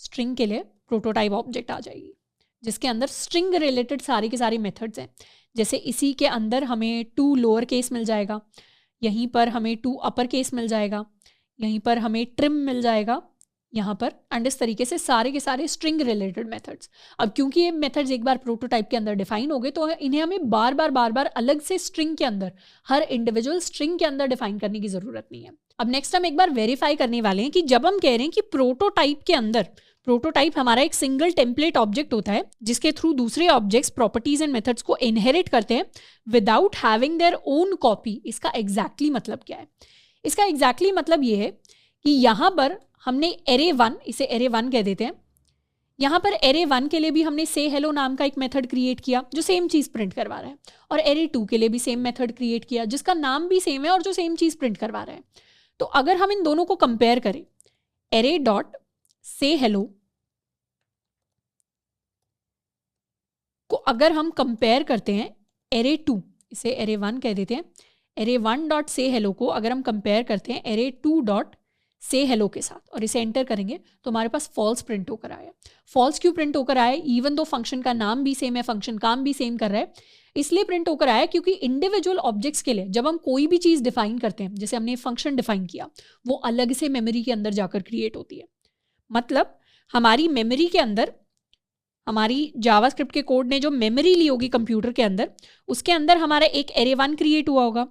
स्ट्रिंग के लिए प्रोटोटाइप ऑब्जेक्ट आ जाएगी, जिसके अंदर स्ट्रिंग रिलेटेड सारे के सारे मेथड्स हैं। जैसे इसी के अंदर हमें 2 लोअर केस मिल जाएगा, यहीं पर हमें 2 अपर केस मिल जाएगा, यहीं पर हमें ट्रिम मिल जाएगा यहाँ पर, एंड इस तरीके से सारे के सारे स्ट्रिंग रिलेटेड मेथड्स। अब क्योंकि ये मेथड्स एक बार प्रोटोटाइप के अंदर डिफाइन हो गए तो इन्हें हमें बार बार अलग से स्ट्रिंग के अंदर, हर इंडिविजुअल स्ट्रिंग के अंदर डिफाइन करने की जरूरत नहीं है। अब नेक्स्ट हम एक बार वेरीफाई करने वाले हैं कि जब हम कह रहे हैं कि प्रोटोटाइप के अंदर, प्रोटोटाइप हमारा एक सिंगल टेम्पलेट ऑब्जेक्ट होता है जिसके थ्रू दूसरे ऑब्जेक्ट्स प्रॉपर्टीज एंड मेथड्स को इनहेरिट करते हैं without having their own copy. इसका एग्जैक्टली मतलब क्या है? इसका एग्जैक्टली मतलब ये है कि यहाँ पर हमने एरे 1, इसे एरे 1 कह देते हैं, यहाँ पर एरे 1 के लिए भी हमने से हेलो नाम का एक मेथड क्रिएट किया जो सेम चीज़ प्रिंट करवा रहा है, और एरे 2 के लिए भी सेम मेथड क्रिएट किया जिसका नाम भी सेम है और जो सेम चीज़ प्रिंट करवा रहा है। तो अगर हम इन दोनों को कंपेयर करें, एरे डॉट से हेलो को अगर हम कंपेयर करते हैं एरे 2, इसे एरे 1 कह देते हैं, एरे 1 डॉट से हेलो को अगर हम कंपेयर करते हैं एरे 2 डॉट से हेलो के साथ और इसे एंटर करेंगे तो हमारे पास फॉल्स प्रिंट होकर आया। फॉल्स क्यों प्रिंट होकर आया? इवन दो फंक्शन का नाम भी सेम है, फंक्शन काम भी सेम कर रहा है, इसलिए प्रिंट होकर आया क्योंकि इंडिविजुअल ऑब्जेक्ट्स के लिए जब हम कोई भी चीज़ डिफाइन करते हैं, जैसे हमने फंक्शन डिफाइन किया, वो अलग से मेमोरी के अंदर जाकर क्रिएट होती है। मतलब हमारी मेमोरी के अंदर, हमारी जावास्क्रिप्ट के कोड ने जो मेमोरी ली होगी कंप्यूटर के अंदर, उसके अंदर हमारा एक एरे 1 क्रिएट हुआ होगा,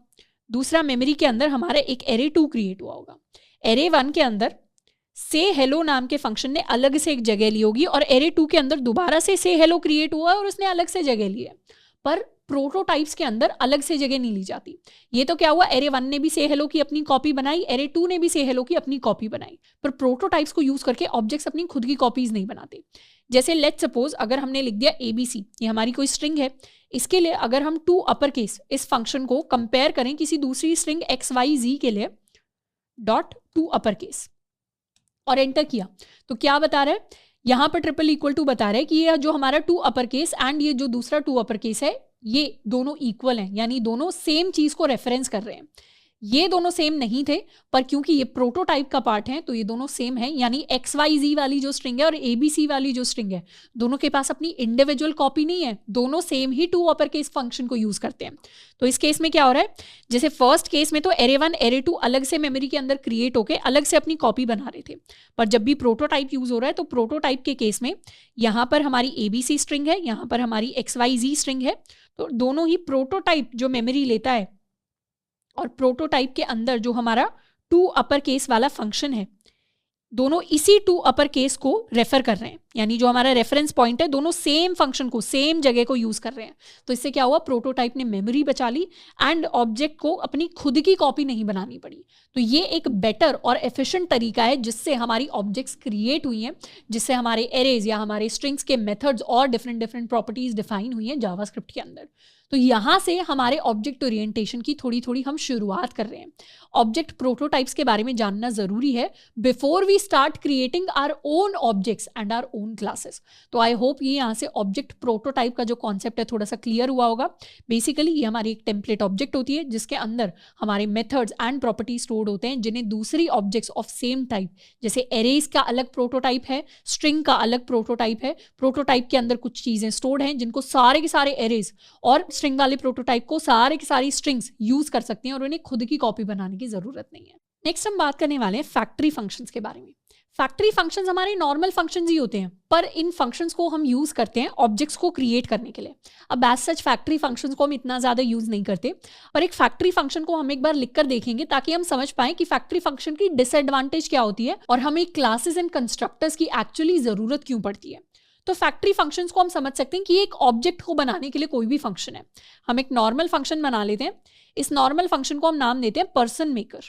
दूसरा मेमोरी के अंदर हमारा एक एरे 2 क्रिएट हुआ होगा। एरे 1 के अंदर से हेलो नाम के फंक्शन ने अलग से एक जगह ली होगी और एरे 2 के अंदर दोबारा से हेलो क्रिएट हुआ है और उसने अलग से जगह ली है, पर प्रोटोटाइप्स के अंदर अलग से जगह नहीं ली जाती। ये तो क्या हुआ, एरे 1 ने भी से हेलो की अपनी कॉपी बनाई, एरे 2 ने भी से हेलो की अपनी कॉपी बनाई, पर प्रोटोटाइप्स को यूज करके ऑब्जेक्ट्स अपनी खुद की कॉपीज नहीं बनाते। जैसे लेट्स सपोज अगर हमने लिख दिया ABC, ये हमारी कोई स्ट्रिंग है, इसके लिए अगर हम टू अपर केस इस फंक्शन को कंपेयर करें किसी दूसरी स्ट्रिंग XYZ के लिए डॉट टू अपर केस और एंटर किया, तो क्या बता रहा है यहाँ पर ट्रिपल इक्वल टू बता रहा है कि ये जो हमारा टू अपर केस एंड ये जो दूसरा टू अपर केस है ये दोनों इक्वल हैं, यानी दोनों सेम चीज को रेफरेंस कर रहे हैं। ये दोनों सेम नहीं थे, पर क्योंकि ये प्रोटोटाइप का पार्ट है तो ये दोनों सेम है, यानी XYZ वाली जो स्ट्रिंग है और ABC वाली जो स्ट्रिंग है दोनों के पास अपनी इंडिविजुअल कॉपी नहीं है, दोनों सेम ही टू अपर केस फंक्शन को यूज करते हैं। तो इस केस में क्या हो रहा है, जैसे फर्स्ट केस में तो array1 array2 अलग से मेमोरी के अंदर क्रिएट होके अलग से अपनी कॉपी बना रहे थे, पर जब भी प्रोटोटाइप यूज हो रहा है तो प्रोटोटाइप के केस में यहाँ पर हमारी ABC स्ट्रिंग है, यहाँ पर हमारी XYZ स्ट्रिंग है, तो दोनों ही प्रोटोटाइप जो मेमोरी लेता है और प्रोटोटाइप के अंदर जो हमारा टू अपर केस वाला फंक्शन है दोनों इसी टू अपर केस को रेफर कर रहे हैं, यानी जो हमारा रेफरेंस पॉइंट है दोनों सेम फंक्शन को सेम जगह को यूज कर रहे हैं। तो इससे क्या हुआ, प्रोटोटाइप ने मेमोरी बचा ली एंड ऑब्जेक्ट को अपनी खुद की कॉपी नहीं बनानी पड़ी। तो ये एक बेटर और एफिशिएंट तरीका है जिससे हमारी ऑब्जेक्ट्स क्रिएट हुई हैं, जिससे हमारे एरेज या हमारे स्ट्रिंग्स के मेथड्स और डिफरेंट प्रॉपर्टीज डिफाइन हुई हैं जावास्क्रिप्ट के अंदर। तो यहाँ से हमारे ऑब्जेक्ट ओरिएंटेशन की थोड़ी थोड़ी हम शुरुआत कर रहे हैं। ऑब्जेक्ट प्रोटोटाइप्स के बारे में जानना जरूरी है before we start creating our own objects and our own classes. तो आई होप ये यहाँ से ऑब्जेक्ट प्रोटोटाइप का जो कॉन्सेप्ट है थोड़ा सा क्लियर हुआ होगा। बेसिकली ये हमारी एक टेम्पलेट ऑब्जेक्ट होती है जिसके अंदर हमारे मेथड्स एंड प्रॉपर्टीज स्टोर्ड होते हैं, जिन्हें दूसरी ऑब्जेक्ट्स ऑफ सेम टाइप, जैसे एरेज का अलग प्रोटोटाइप है, स्ट्रिंग का अलग प्रोटोटाइप है, प्रोटोटाइप के अंदर कुछ चीजें स्टोर्ड हैं जिनको सारे के सारे एरेज और स्ट्रिंग वाले प्रोटोटाइप को सारे की सारी स्ट्रिंग्स यूज कर सकते हैं और उन्हें खुद की कॉपी बनाने की जरूरत नहीं है। नेक्स्ट हम बात करने वाले हैं फैक्ट्री फंक्शंस के बारे में। फैक्ट्री फंक्शंस हमारे नॉर्मल फंक्शंस ही होते हैं, पर इन फंक्शंस को हम यूज करते हैं ऑब्जेक्ट्स को क्रिएट करने के लिए। अब एज सच फैक्ट्री फंक्शंस को हम इतना ज्यादा यूज नहीं करते, पर एक फैक्ट्री फंक्शन को हम एक बार लिखकर देखेंगे ताकि हम समझ पाएं कि फैक्ट्री फंक्शन की डिसएडवांटेज क्या होती है और हमें क्लासेस एंड कंस्ट्रक्टर्स की एक्चुअली जरूरत क्यों पड़ती है। तो फैक्ट्री फंक्शंस को हम समझ सकते हैं कि एक ऑब्जेक्ट को बनाने के लिए कोई भी फंक्शन है। हम एक नॉर्मल फंक्शन बना लेते हैं, इस नॉर्मल फंक्शन को हम नाम देते हैं पर्सन मेकर,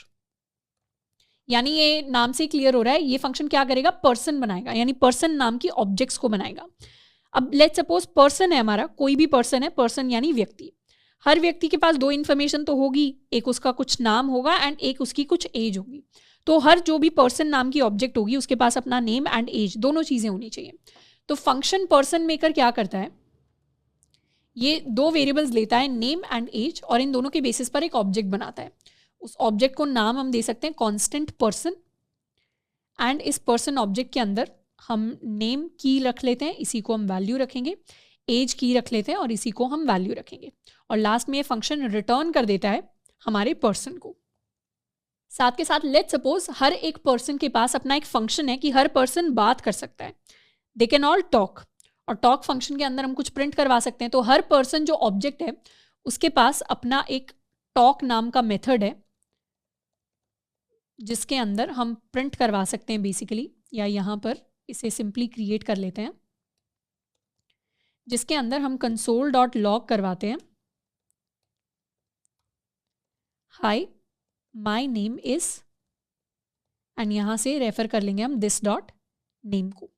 यानी ये नाम से क्लियर हो रहा है ये फंक्शन क्या करेगा, पर्सन बनाएगा, यानी पर्सन नाम की ऑब्जेक्ट्स को बनाएगा। अब लेट्स सपोज पर्सन है हमारा, कोई भी पर्सन है, पर्सन यानी व्यक्ति। हर व्यक्ति के पास दो इन्फॉर्मेशन तो होगी, एक उसका कुछ नाम होगा एंड एक उसकी कुछ एज होगी। तो हर जो भी पर्सन नाम की ऑब्जेक्ट होगी उसके पास अपना नेम एंड एज दोनों चीजें होनी चाहिए। तो फंक्शन पर्सन मेकर क्या करता है, ये दो वेरिएबल्स लेता है नेम एंड एज और इन दोनों के बेसिस पर एक ऑब्जेक्ट बनाता है। उस ऑब्जेक्ट को नाम हम दे सकते हैं कांस्टेंट पर्सन एंड इस पर्सन ऑब्जेक्ट के अंदर हम नेम की रख लेते हैं, इसी को हम वैल्यू रखेंगे, एज की रख लेते हैं और इसी को हम वैल्यू रखेंगे और लास्ट में ये फंक्शन रिटर्न कर देता है हमारे पर्सन को। साथ के साथ लेट्स सपोज हर एक पर्सन के पास अपना एक फंक्शन है कि हर पर्सन बात कर सकता है, दे कैन ऑल टॉक, और टॉक फंक्शन के अंदर हम कुछ प्रिंट करवा सकते हैं। तो हर पर्सन जो ऑब्जेक्ट है उसके पास अपना एक टॉक नाम का मेथड है जिसके अंदर हम प्रिंट करवा सकते हैं बेसिकली, या यहाँ पर इसे सिंपली क्रिएट कर लेते हैं, जिसके अंदर हम console.log करवाते हैं high my name is, and यहाँ से रेफर कर लेंगे हम दिस डॉट नेम को,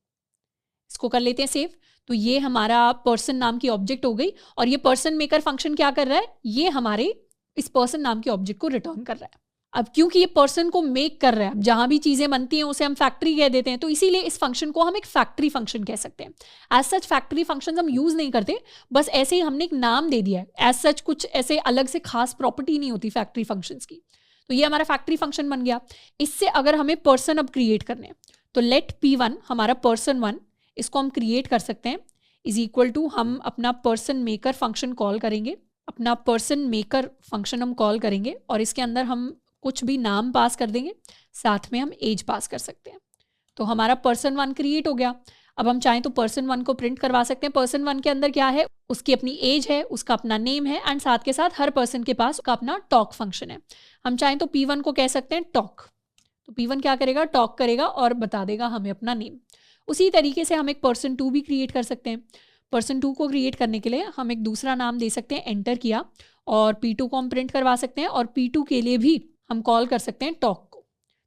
इसको कर लेते हैं सेव। तो ये हमारा पर्सन नाम की ऑब्जेक्ट हो गई और ये पर्सन मेकर फंक्शन क्या कर रहा है, ये हमारे इस पर्सन नाम के ऑब्जेक्ट को रिटर्न कर रहा है। अब क्योंकि ये पर्सन को मेक कर रहा है, जहां भी चीजें बनती हैं उसे हम फैक्ट्री कह देते हैं, तो इसीलिए इस फंक्शन को हम एक फैक्ट्री फंक्शन कह सकते हैं। एज सच फैक्ट्री फंक्शन हम यूज नहीं करते, बस ऐसे ही हमने एक नाम दे दिया है। एज सच कुछ ऐसे अलग से खास प्रॉपर्टी नहीं होती फैक्ट्री फंक्शंस की। तो ये हमारा फैक्ट्री फंक्शन बन गया। इससे अगर हमें पर्सन अब क्रिएट करने हैं तो लेट P1 हमारा पर्सन 1, इसको हम क्रिएट कर सकते हैं, इज इक्वल टू हम अपना पर्सन मेकर फंक्शन कॉल करेंगे, अपना पर्सन मेकर फंक्शन हम कॉल करेंगे और इसके अंदर हम कुछ भी नाम पास कर देंगे, साथ में हम एज पास कर सकते हैं। तो हमारा पर्सन 1 क्रिएट हो गया। अब हम चाहें तो पर्सन 1 को प्रिंट करवा सकते हैं। पर्सन 1 के अंदर क्या है, उसकी अपनी एज है, उसका अपना नेम है एंड साथ के साथ हर पर्सन के पास उसका अपना टॉक फंक्शन है। हम चाहें तो P1 को कह सकते हैं टॉक, तो P1 क्या करेगा, टॉक करेगा और बता देगा हमें अपना नेम। उसी तरीके से हम एक पर्सन 2 भी क्रिएट कर सकते हैं। पर्सन 2 को क्रिएट करने के लिए हम एक दूसरा नाम दे सकते हैं, एंटर किया, और P2 को हम प्रिंट करवा सकते हैं और P2 के लिए भी हम कॉल कर सकते हैं टॉक को।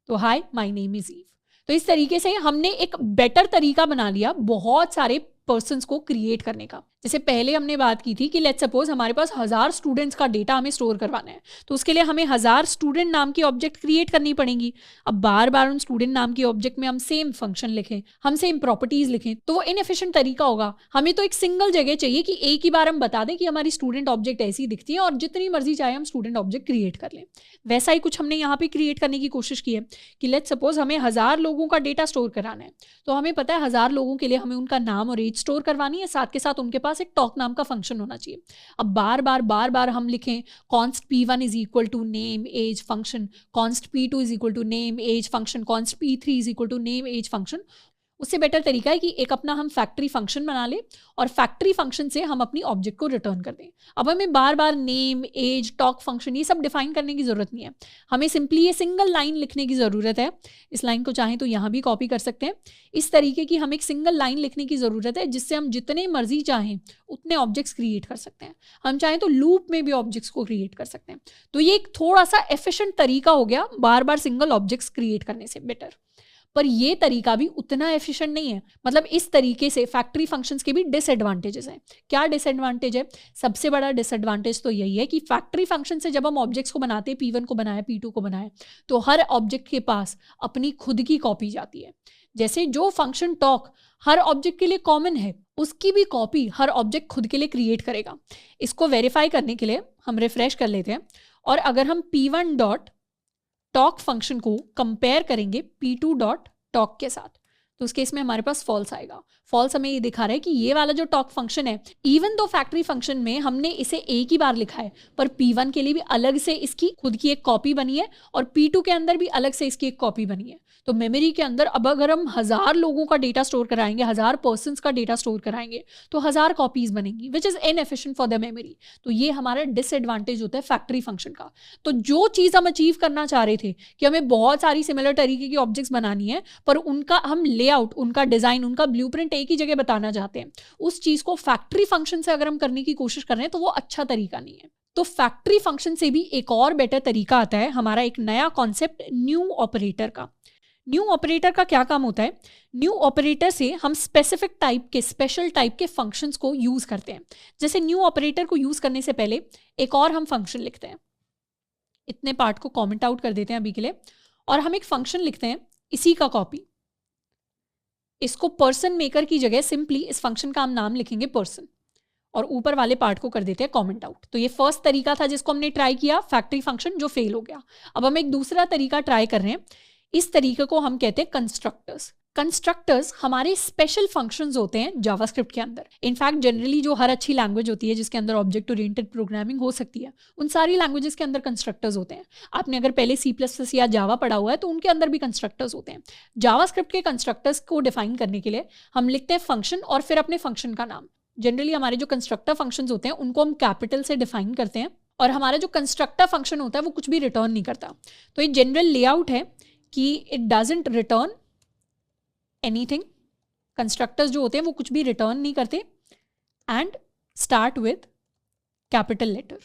तो hi my name is Eve. तो इस तरीके से हमने एक बेटर तरीका बना लिया बहुत सारे पर्सन्स को क्रिएट करने का। जैसे पहले हमने बात की थी कि लेट्स सपोज हमारे पास 1000 स्टूडेंट्स का डेटा हमें स्टोर करवाना है, तो उसके लिए हमें 1000 स्टूडेंट नाम की ऑब्जेक्ट क्रिएट करनी पड़ेंगी। अब बार बार उन स्टूडेंट नाम की ऑब्जेक्ट में हम सेम फंक्शन लिखें, हम सेम प्रॉपर्टीज लिखें, तो वो इनएफिशिएंट तरीका होगा। हमें तो एक सिंगल जगह चाहिए कि एक ही बार हम बता दें कि हमारी स्टूडेंट ऑब्जेक्ट ऐसी दिखती है और जितनी मर्जी चाहे हम स्टूडेंट ऑब्जेक्ट क्रिएट कर लें। वैसा ही कुछ हमने यहाँ पे क्रिएट करने की कोशिश की है कि लेट्स सपोज हमें 1000 लोगों का डेटा स्टोर कराना है, तो हमें पता है 1000 लोगों के लिए हमें उनका नाम और एज स्टोर करवानी है, साथ के साथ उनके पास एक टॉक नाम का फंक्शन होना चाहिए। अब बार बार हम लिखें const p1 is equal to name age function, const p2 is equal to name age function, const p3 is equal to name age function. उससे बेटर तरीका है कि एक अपना हम फैक्ट्री फंक्शन बना ले और फैक्ट्री फंक्शन से हम अपनी ऑब्जेक्ट को रिटर्न कर दें। अब हमें बार बार नेम एज टॉक फंक्शन ये सब डिफाइन करने की ज़रूरत नहीं है, हमें सिंपली ये सिंगल लाइन लिखने की ज़रूरत है। इस लाइन को चाहें तो यहाँ भी कॉपी कर सकते हैं। इस तरीके की हमें एक सिंगल लाइन लिखने की ज़रूरत है जिससे हम जितने मर्जी चाहें उतने ऑब्जेक्ट्स क्रिएट कर सकते हैं। हम चाहें तो लूप में भी ऑब्जेक्ट्स को क्रिएट कर सकते हैं। तो ये एक थोड़ा सा एफिशिएंट तरीका हो गया बार बार सिंगल ऑब्जेक्ट्स क्रिएट करने से बेटर, पर ये तरीका भी उतना एफिशिएंट नहीं है। मतलब इस तरीके से फैक्ट्री फंक्शंस के भी डिसएडवांटेजेस हैं। क्या डिसएडवांटेज है? सबसे बड़ा डिसएडवांटेज तो यही है कि फैक्ट्री फंक्शन से जब हम ऑब्जेक्ट्स को बनाते हैं, P1 को बनाया, P2 को बनाया, तो हर ऑब्जेक्ट के पास अपनी खुद की कॉपी जाती है। जैसे जो फंक्शन टॉक हर ऑब्जेक्ट के लिए कॉमन है, उसकी भी कॉपी हर ऑब्जेक्ट खुद के लिए क्रिएट करेगा। इसको वेरीफाई करने के लिए हम रिफ्रेश कर लेते हैं और अगर हम P1 डॉट टॉक फंक्शन को कंपेयर करेंगे P2 डॉट टॉक के साथ, तो उस केस में हमारे पास फॉल्स आएगा। फॉल्स हमें ये दिखा रहा है कि ये वाला जो टॉक फंक्शन है, इवन दो फैक्ट्री फंक्शन में हमने इसे एक ही बार लिखा है, पर P1 के लिए भी अलग से इसकी खुद की एक कॉपी बनी है और P2 के अंदर भी अलग से इसकी एक कॉपी बनी है। तो मेमोरी के अंदर अब अगर हम 1000 लोगों का डेटा स्टोर कराएंगे, 1000 पर्सन्स का डेटा स्टोर कराएंगे, तो 1000 कॉपीज बनेंगी, which is inefficient for the memory. तो ये हमारा डिसएडवांटेज होता है फैक्ट्री फंक्शन का। तो जो चीज़ हम अचीव करना चाह रहे थे कि हमें बहुत सारी सिमिलर तरीके की ऑब्जेक्ट्स बनानी है, पर उनका हम लेआउट, उनका डिजाइन, उनका ब्लूप्रिंट एक ही जगह बताना चाहते हैं, उस चीज़ को फैक्ट्री फंक्शन से अगर हम करने की कोशिश कर रहे हैं तो वो अच्छा तरीका नहीं है। तो फैक्ट्री फंक्शन से भी एक और बेटर तरीका आता है, हमारा एक नया कॉन्सेप्ट न्यू ऑपरेटर का। न्यू ऑपरेटर का क्या काम होता है? न्यू ऑपरेटर से हम स्पेसिफिक टाइप के, स्पेशल टाइप के फंक्शंस को यूज करते हैं। जैसे न्यू ऑपरेटर को यूज करने से पहले एक और हम फंक्शन लिखते हैं। इतने पार्ट को कमेंट आउट कर देते हैं अभी के लिए, और हम एक फंक्शन लिखते हैं इसी का कॉपी। इसको पर्सन मेकर की जगह सिंपली इस फंक्शन का हम नाम लिखेंगे पर्सन, और ऊपर वाले पार्ट को कर देते हैं कमेंट आउट। तो ये फर्स्ट तरीका था जिसको हमने ट्राई किया, फैक्ट्री फंक्शन, जो फेल हो गया। अब हम एक दूसरा तरीका ट्राई कर रहे हैं। इस तरीके को हम कहते हैं कंस्ट्रक्टर्स। कंस्ट्रक्टर्स हमारे स्पेशल फंक्शंस होते हैं जावास्क्रिप्ट के अंदर। इनफैक्ट जनरली जो हर अच्छी लैंग्वेज होती है जिसके अंदर ऑब्जेक्ट ओरिएंटेड प्रोग्रामिंग हो सकती है, उन सारी लैंग्वेजेस के अंदर कंस्ट्रक्टर्स होते हैं। आपने अगर पहले C++ या जावा पढ़ा हुआ है तो उनके अंदर भी कंस्ट्रक्टर्स होते हैं। जावास्क्रिप्ट के कंस्ट्रक्टर्स को डिफाइन करने के लिए हम लिखते हैं फंक्शन और फिर अपने फंक्शन का नाम। जनरली हमारे जो कंस्ट्रक्टर फंक्शंस होते हैं उनको हम कैपिटल से डिफाइन करते हैं, और हमारा जो कंस्ट्रक्टर फंक्शन होता है वो कुछ भी रिटर्न नहीं करता। तो ये जनरल लेआउट है कि it doesn't return anything. Constructors जो होते हैं वो कुछ भी रिटर्न नहीं करते, and start with capital letter.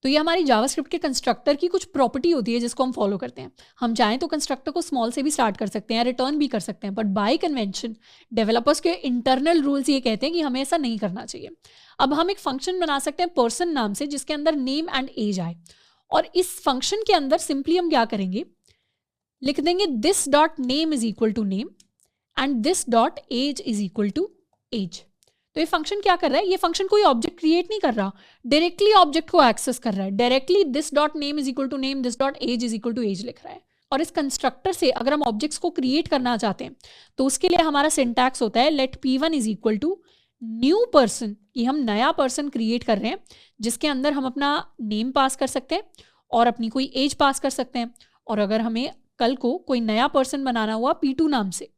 तो ये हमारी जावास्क्रिप्ट के कंस्ट्रक्टर की कुछ प्रॉपर्टी होती है जिसको हम फॉलो करते हैं। हम चाहें तो कंस्ट्रक्टर को स्मॉल से भी स्टार्ट कर सकते हैं, रिटर्न भी कर सकते हैं, बट बाय कन्वेंशन डेवलपर्स के इंटरनल रूल्स ये कहते हैं कि हमें ऐसा नहीं करना चाहिए। अब हम एक फंक्शन बना सकते हैं पर्सन नाम से जिसके अंदर नेम एंड एज आए, और इस फंक्शन के अंदर सिंपली हम क्या करेंगे, लिख देंगे this dot name is equal to name and this dot age is equal to age. तो ये फंक्शन क्या कर रहा है? ये फंक्शन कोई ऑब्जेक्ट क्रिएट नहीं कर रहा, डायरेक्टली ऑब्जेक्ट को एक्सेस कर रहा है। Directly this dot name is equal to name, this dot age is equal to age लिख रहा है। और इस कंस्ट्रक्टर से अगर हम ऑब्जेक्ट्स को क्रिएट करना चाहते हैं तो उसके लिए हमारा सिंटैक्स होता है let P1 is equal to new person, कि हम नया पर्सन क्रिएट कर रहे हैं जिसके अंदर हम अपना नेम पास कर सकते हैं और अपनी कोई एज पास कर सकते हैं। और अगर हमें कल को कोई नया पर्सन बनाना हुआ P2 नाम से,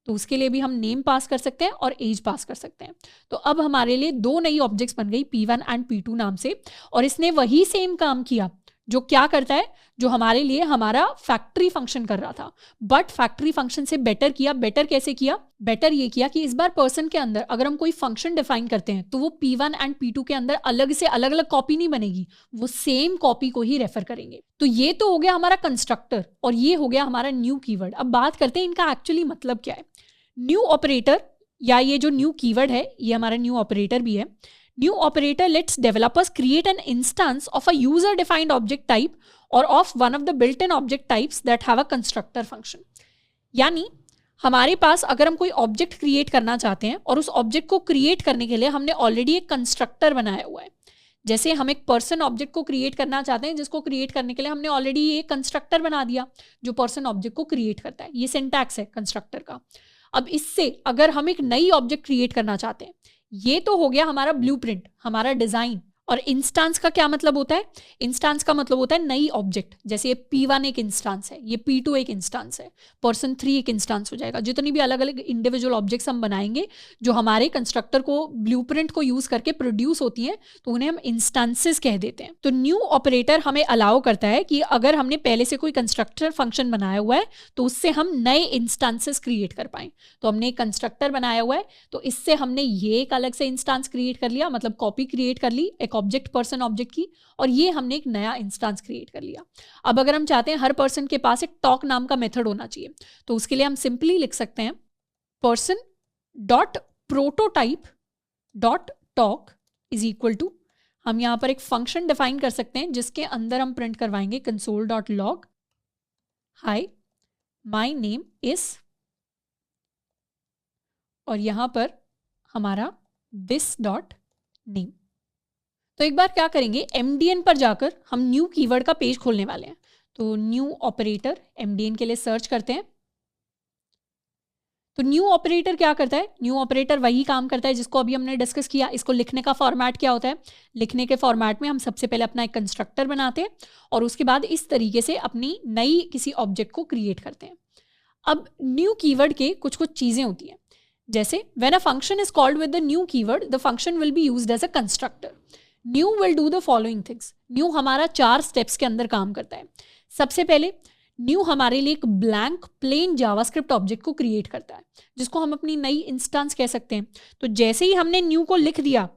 तो उसके लिए भी हम नेम पास कर सकते हैं और एज पास कर सकते हैं। तो अब हमारे लिए दो नई ऑब्जेक्ट्स बन गई P1 एंड P2 नाम से, और इसने वही सेम काम किया जो क्या करता है, जो हमारे लिए हमारा फैक्ट्री फंक्शन कर रहा था, बट फैक्ट्री फंक्शन से बेटर किया। बेटर कैसे किया? बेटर ये किया कि इस बार पर्सन के अंदर अगर हम कोई फंक्शन डिफाइन करते हैं तो वो P1 एंड P2 के अंदर अलग से अलग अलग कॉपी नहीं बनेगी, वो सेम कॉपी को ही रेफर करेंगे। तो ये तो हो गया हमारा कंस्ट्रक्टर और ये हो गया हमारा न्यू कीवर्ड। अब बात करते हैं इनका एक्चुअली मतलब क्या है। न्यू ऑपरेटर या ये जो न्यू कीवर्ड है ये हमारा न्यू ऑपरेटर भी है। New operator lets developers create an instance of a user-defined object type or of one of the built-in object types that have a constructor function. यानी हमारे पास अगर हम कोई ऑब्जेक्ट क्रिएट करना चाहते हैं और उस ऑब्जेक्ट को क्रिएट करने के लिए हमने ऑलरेडी एक कंस्ट्रक्टर बनाया हुआ है। जैसे हम एक पर्सन ऑब्जेक्ट को क्रिएट करना चाहते हैं, जिसको क्रिएट करने के लिए हमने ऑलरेडी एक कंस्ट्रक्टर बना दिया जो पर्सन ऑब्जेक्ट को क्रिएट करता है। ये सिंटैक्स है कंस्ट्रक्टर का। अब इससे अगर हम एक नई ऑब्जेक्ट क्रिएट करना चाहते हैं, ये तो हो गया हमारा ब्लूप्रिंट, हमारा डिजाइन। और इंस्टांस का क्या मतलब होता है? इंस्टांस का मतलब होता है नई ऑब्जेक्ट। जैसे ये P1 एक इंस्टांस है, ये P2 एक इंस्टांस है, पर्सन 3 एक इंस्टांस हो जाएगा। जितनी भी अलग अलग इंडिविजुअल ऑब्जेक्ट्स हम बनाएंगे जो हमारे कंस्ट्रक्टर को ब्लूप्रिंट को यूज करके प्रोड्यूस होती हैं, तो उन्हें हम इंस्टांसेस कह देते हैं। तो न्यू ऑपरेटर हमें अलाउ करता है कि अगर हमने पहले से कोई कंस्ट्रक्टर फंक्शन बनाया हुआ है तो उससे हम नए इंस्टांसेस क्रिएट कर पाएं। तो हमने एक कंस्ट्रक्टर बनाया हुआ है तो इससे हमने ये एक अलग से इंस्टांस क्रिएट कर लिया, मतलब कॉपी क्रिएट कर ली एक ऑब्जेक्ट पर्सन ऑब्जेक्ट की, और ये हमने एक नया इंस्टांस क्रिएट कर लिया। अब अगर हम चाहते हैं हर पर्सन के पास एक टॉक नाम का मेथड होना चाहिए, तो उसके लिए हम सिंपली लिख सकते हैं person dot prototype dot talk is equal to, हम यहां पर एक फंक्शन डिफाइन कर सकते हैं जिसके अंदर हम प्रिंट करवाएंगे console dot log high my name is, और यहां पर हमारा दिस डॉट नेम। तो एक बार क्या करेंगे, MDN पर जाकर हम न्यू कीवर्ड का पेज खोलने वाले हैं। तो न्यू ऑपरेटर MDN के लिए सर्च करते हैं। तो न्यू ऑपरेटर क्या करता है? न्यू ऑपरेटर वही काम करता है जिसको अभी हमने डिस्कस किया। इसको लिखने का फॉर्मेट क्या होता है? लिखने के फॉर्मेट में हम सबसे पहले अपना एक कंस्ट्रक्टर बनाते हैं और उसके बाद इस तरीके से अपनी नई किसी ऑब्जेक्ट को क्रिएट करते हैं। अब न्यू कीवर्ड के कुछ कुछ चीजें होती हैं, जैसे when a function is called with the new keyword the function will be used as a constructor. New will do the following things. New हमारा 4 स्टेप्स के अंदर काम करता है। सबसे पहले न्यू हमारे लिए एक ब्लैंक प्लेन जावास्क्रिप्ट ऑब्जेक्ट को क्रिएट करता है जिसको हम अपनी नई इंस्टांस कह सकते हैं। तो जैसे ही हमने न्यू को लिख दिया,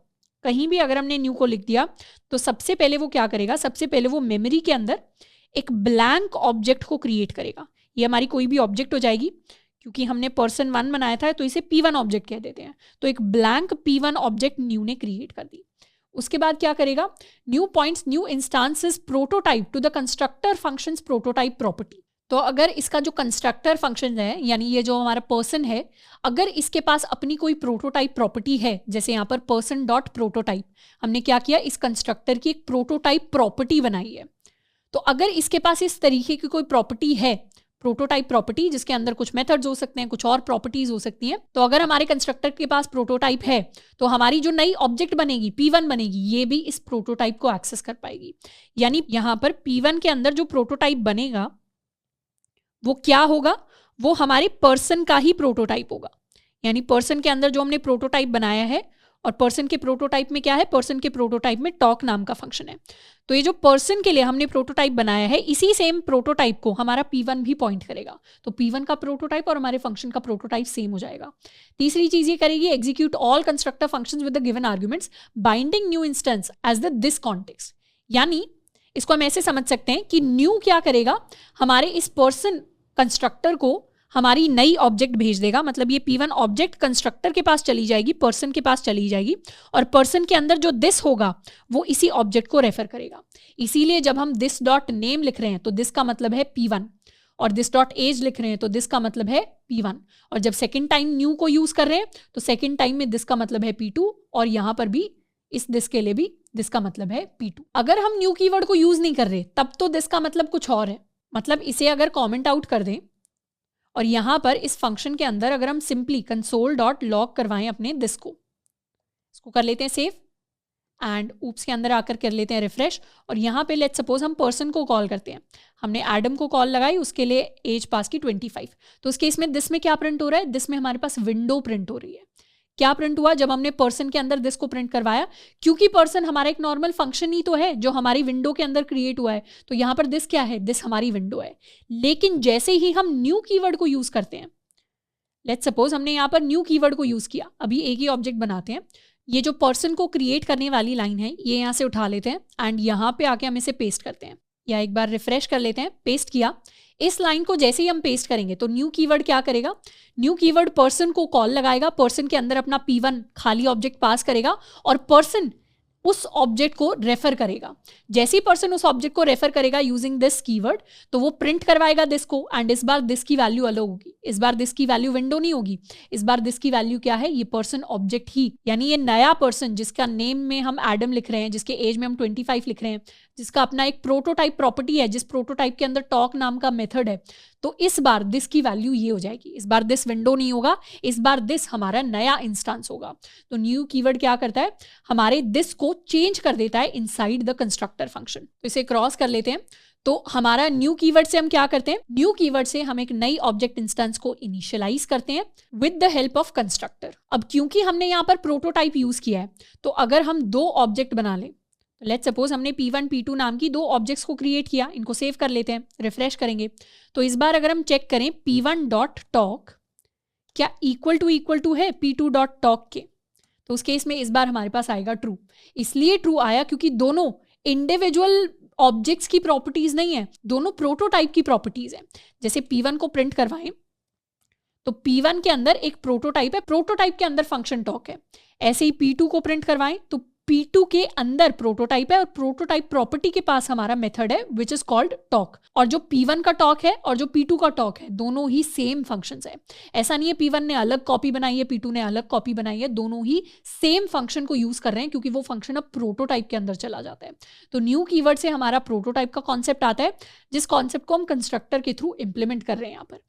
कहीं भी अगर हमने न्यू को लिख दिया तो सबसे पहले वो क्या करेगा? सबसे पहले वो मेमोरी के अंदर एक ब्लैंक ऑब्जेक्ट को क्रिएट करेगा। ये हमारी कोई भी ऑब्जेक्ट हो जाएगी, क्योंकि हमने पर्सन 1 बनाया था तो इसे P1 ऑब्जेक्ट कह देते हैं। तो एक ब्लैंक P1 ऑब्जेक्ट न्यू ने क्रिएट कर दी। उसके बाद क्या करेगा? New points new instances prototype to the constructor functions prototype property. तो अगर इसका जो कंस्ट्रक्टर फंक्शन है, यानी ये जो हमारा पर्सन है, अगर इसके पास अपनी कोई प्रोटोटाइप प्रॉपर्टी है, जैसे यहाँ पर पर्सन डॉट प्रोटोटाइप, हमने क्या किया? इस कंस्ट्रक्टर की एक प्रोटोटाइप प्रॉपर्टी बनाई है। तो अगर इसके पास इस तरीके की कोई प्रॉपर्टी है, प्रोटोटाइप प्रॉपर्टी, जिसके अंदर कुछ मेथड्स हो सकते हैं, कुछ और प्रॉपर्टीज हो सकती हैं, तो अगर हमारे कंस्ट्रक्टर के पास प्रोटोटाइप है तो हमारी जो नई ऑब्जेक्ट बनेगी P1 बनेगी, ये भी इस प्रोटोटाइप को एक्सेस कर पाएगी। यानी यहां पर P1 के अंदर जो प्रोटोटाइप बनेगा वो क्या होगा? वो हमारे पर्सन का ही प्रोटोटाइप होगा। यानी पर्सन के अंदर जो हमने प्रोटोटाइप बनाया है, और पर्सन के प्रोटोटाइप में क्या है? पर्सन के प्रोटोटाइप में टॉक नाम का फंक्शन है। तो ये जो पर्सन के लिए हमने प्रोटोटाइप बनाया है, इसी सेम प्रोटोटाइप को हमारा P1 भी पॉइंट करेगा। तो P1 का प्रोटोटाइप और हमारे फंक्शन का प्रोटोटाइप सेम हो जाएगा। तीसरी चीज ये करेगी, execute all constructor functions with the given arguments binding new instance as the this context. यानी इसको हम ऐसे समझ सकते हैं कि न्यू क्या करेगा? हमारे इस पर्सन कंस्ट्रक्टर को हमारी नई ऑब्जेक्ट भेज देगा। मतलब ये P1 ऑब्जेक्ट कंस्ट्रक्टर के पास चली जाएगी, पर्सन के पास चली जाएगी, और पर्सन के अंदर जो दिस होगा वो इसी ऑब्जेक्ट को रेफर करेगा। इसीलिए जब हम दिस डॉट नेम लिख रहे हैं तो दिस का मतलब है P1, और दिस डॉट एज लिख रहे हैं तो दिस का मतलब है P1, और जब सेकेंड टाइम न्यू को यूज कर रहे हैं तो सेकेंड टाइम में दिस का मतलब है P2, और यहां पर भी इस दिस के लिए भी दिस का मतलब है P2। अगर हम न्यू कीवर्ड को यूज नहीं कर रहे तब तो दिस का मतलब कुछ और है। मतलब इसे अगर कॉमेंट आउट कर दें और यहां पर इस फंक्शन के अंदर अगर हम सिंपली कंसोल डॉट लॉग करवाएं अपने दिस को, इसको कर लेते हैं सेव, एंड ऊप्स के अंदर आकर कर लेते हैं रिफ्रेश, और यहाँ पे लेट्स सपोज हम पर्सन को कॉल करते हैं। हमने एडम को कॉल लगाई, उसके लिए एज पास की 25। तो उस केस में दिस में क्या प्रिंट हो रहा है? दिस में हमारे पास विंडो प्रिंट हो रही है। क्या प्रिंट हुआ जब हमने पर्सन के अंदर दिस को प्रिंट करवाया? क्योंकि पर्सन हमारा एक नॉर्मल फंक्शन ही तो है जो हमारी विंडो के अंदर क्रिएट हुआ है, तो यहाँ पर दिस क्या है? दिस हमारी विंडो है। लेकिन जैसे ही हम न्यू कीवर्ड को यूज करते हैं, लेट्स सपोज हमने यहाँ पर न्यू कीवर्ड को यूज किया, अभी एक ही ऑब्जेक्ट बनाते हैं, ये जो पर्सन को क्रिएट करने वाली लाइन है ये यहाँ से उठा लेते हैं एंड यहाँ पे आके हम इसे पेस्ट करते हैं, या एक बार रिफ्रेश कर लेते हैं, पेस्ट किया। इस लाइन को जैसे ही हम पेस्ट करेंगे तो न्यू कीवर्ड क्या करेगा? न्यू कीवर्ड पर्सन को कॉल लगाएगा, पर्सन के अंदर अपना P1 खाली ऑब्जेक्ट पास करेगा और पर्सन उस ऑब्जेक्ट को रेफर करेगा। जैसे ही पर्सन उस ऑब्जेक्ट को रेफर करेगा यूजिंग दिस कीवर्ड, तो वो प्रिंट करवाएगा दिस को, एंड इस बार दिस की वैल्यू अलग होगी। इस बार दिस की वैल्यू विंडो नहीं होगी, इस बार दिस की वैल्यू क्या है? ये पर्सन ऑब्जेक्ट ही, यानी ये नया पर्सन जिसका नेम में हम एडम लिख रहे हैं, जिसके एज में हम 25 लिख रहे हैं, जिसका अपना एक प्रोटोटाइप प्रॉपर्टी है, जिस प्रोटोटाइप के अंदर टॉक नाम का मेथड है, तो इस बार दिस की वैल्यू ये हो जाएगी। इस बार दिस विंडो नहीं होगा, इस बार दिस हमारा नया इंस्टेंस होगा। तो न्यू कीवर्ड क्या करता है? हमारे दिस को चेंज कर देता है इनसाइड द कंस्ट्रक्टर फंक्शन। तो इसे क्रॉस कर लेते हैं। तो हमारा न्यू कीवर्ड से हम क्या करते हैं? न्यू कीवर्ड से हम एक नई ऑब्जेक्ट इंस्टेंस को इनिशियलाइज करते हैं with the help of constructor. अब क्योंकि हमने यहाँ पर प्रोटोटाइप यूज किया है, तो अगर हम दो ऑब्जेक्ट बना लें, लेट्स सपोज हमने P1 P2 नाम की दो ऑब्जेक्ट्स को क्रिएट किया, इनको सेव कर लेते हैं, रिफ्रेश करेंगे, तो इस बार अगर हम चेक करें P1.talk क्या इक्वल टू है P2.talk के, तो उस केस में इस बार हमारे पास आएगा ट्रू। इसलिए ट्रू आया क्योंकि दोनों इंडिविजुअल ऑब्जेक्ट्स की प्रॉपर्टीज नहीं है, दोनों प्रोटोटाइप की प्रॉपर्टीज है। जैसे P1 को प्रिंट करवाएं तो P1 के अंदर एक प्रोटोटाइप है, प्रोटोटाइप के अंदर फंक्शन टॉक है। ऐसे ही P2 को प्रिंट करवाएं तो P2 के अंदर प्रोटोटाइप है और प्रोटोटाइप प्रॉपर्टी के पास हमारा मेथड है विच इज कॉल्ड टॉक। और जो P1 का टॉक है और जो P2 का टॉक है, दोनों ही सेम फंक्शंस है। ऐसा नहीं है P1 ने अलग कॉपी बनाई है, P2 ने अलग कॉपी बनाई है, दोनों ही सेम फंक्शन को यूज कर रहे हैं क्योंकि वो फंक्शन अब प्रोटोटाइप के अंदर चला जाता है। तो न्यू कीवर्ड से हमारा प्रोटोटाइप का कॉन्सेप्ट आता है, जिस कॉन्सेप्ट को हम कंस्ट्रक्टर के थ्रू इंप्लीमेंट कर रहे हैं यहाँ पर।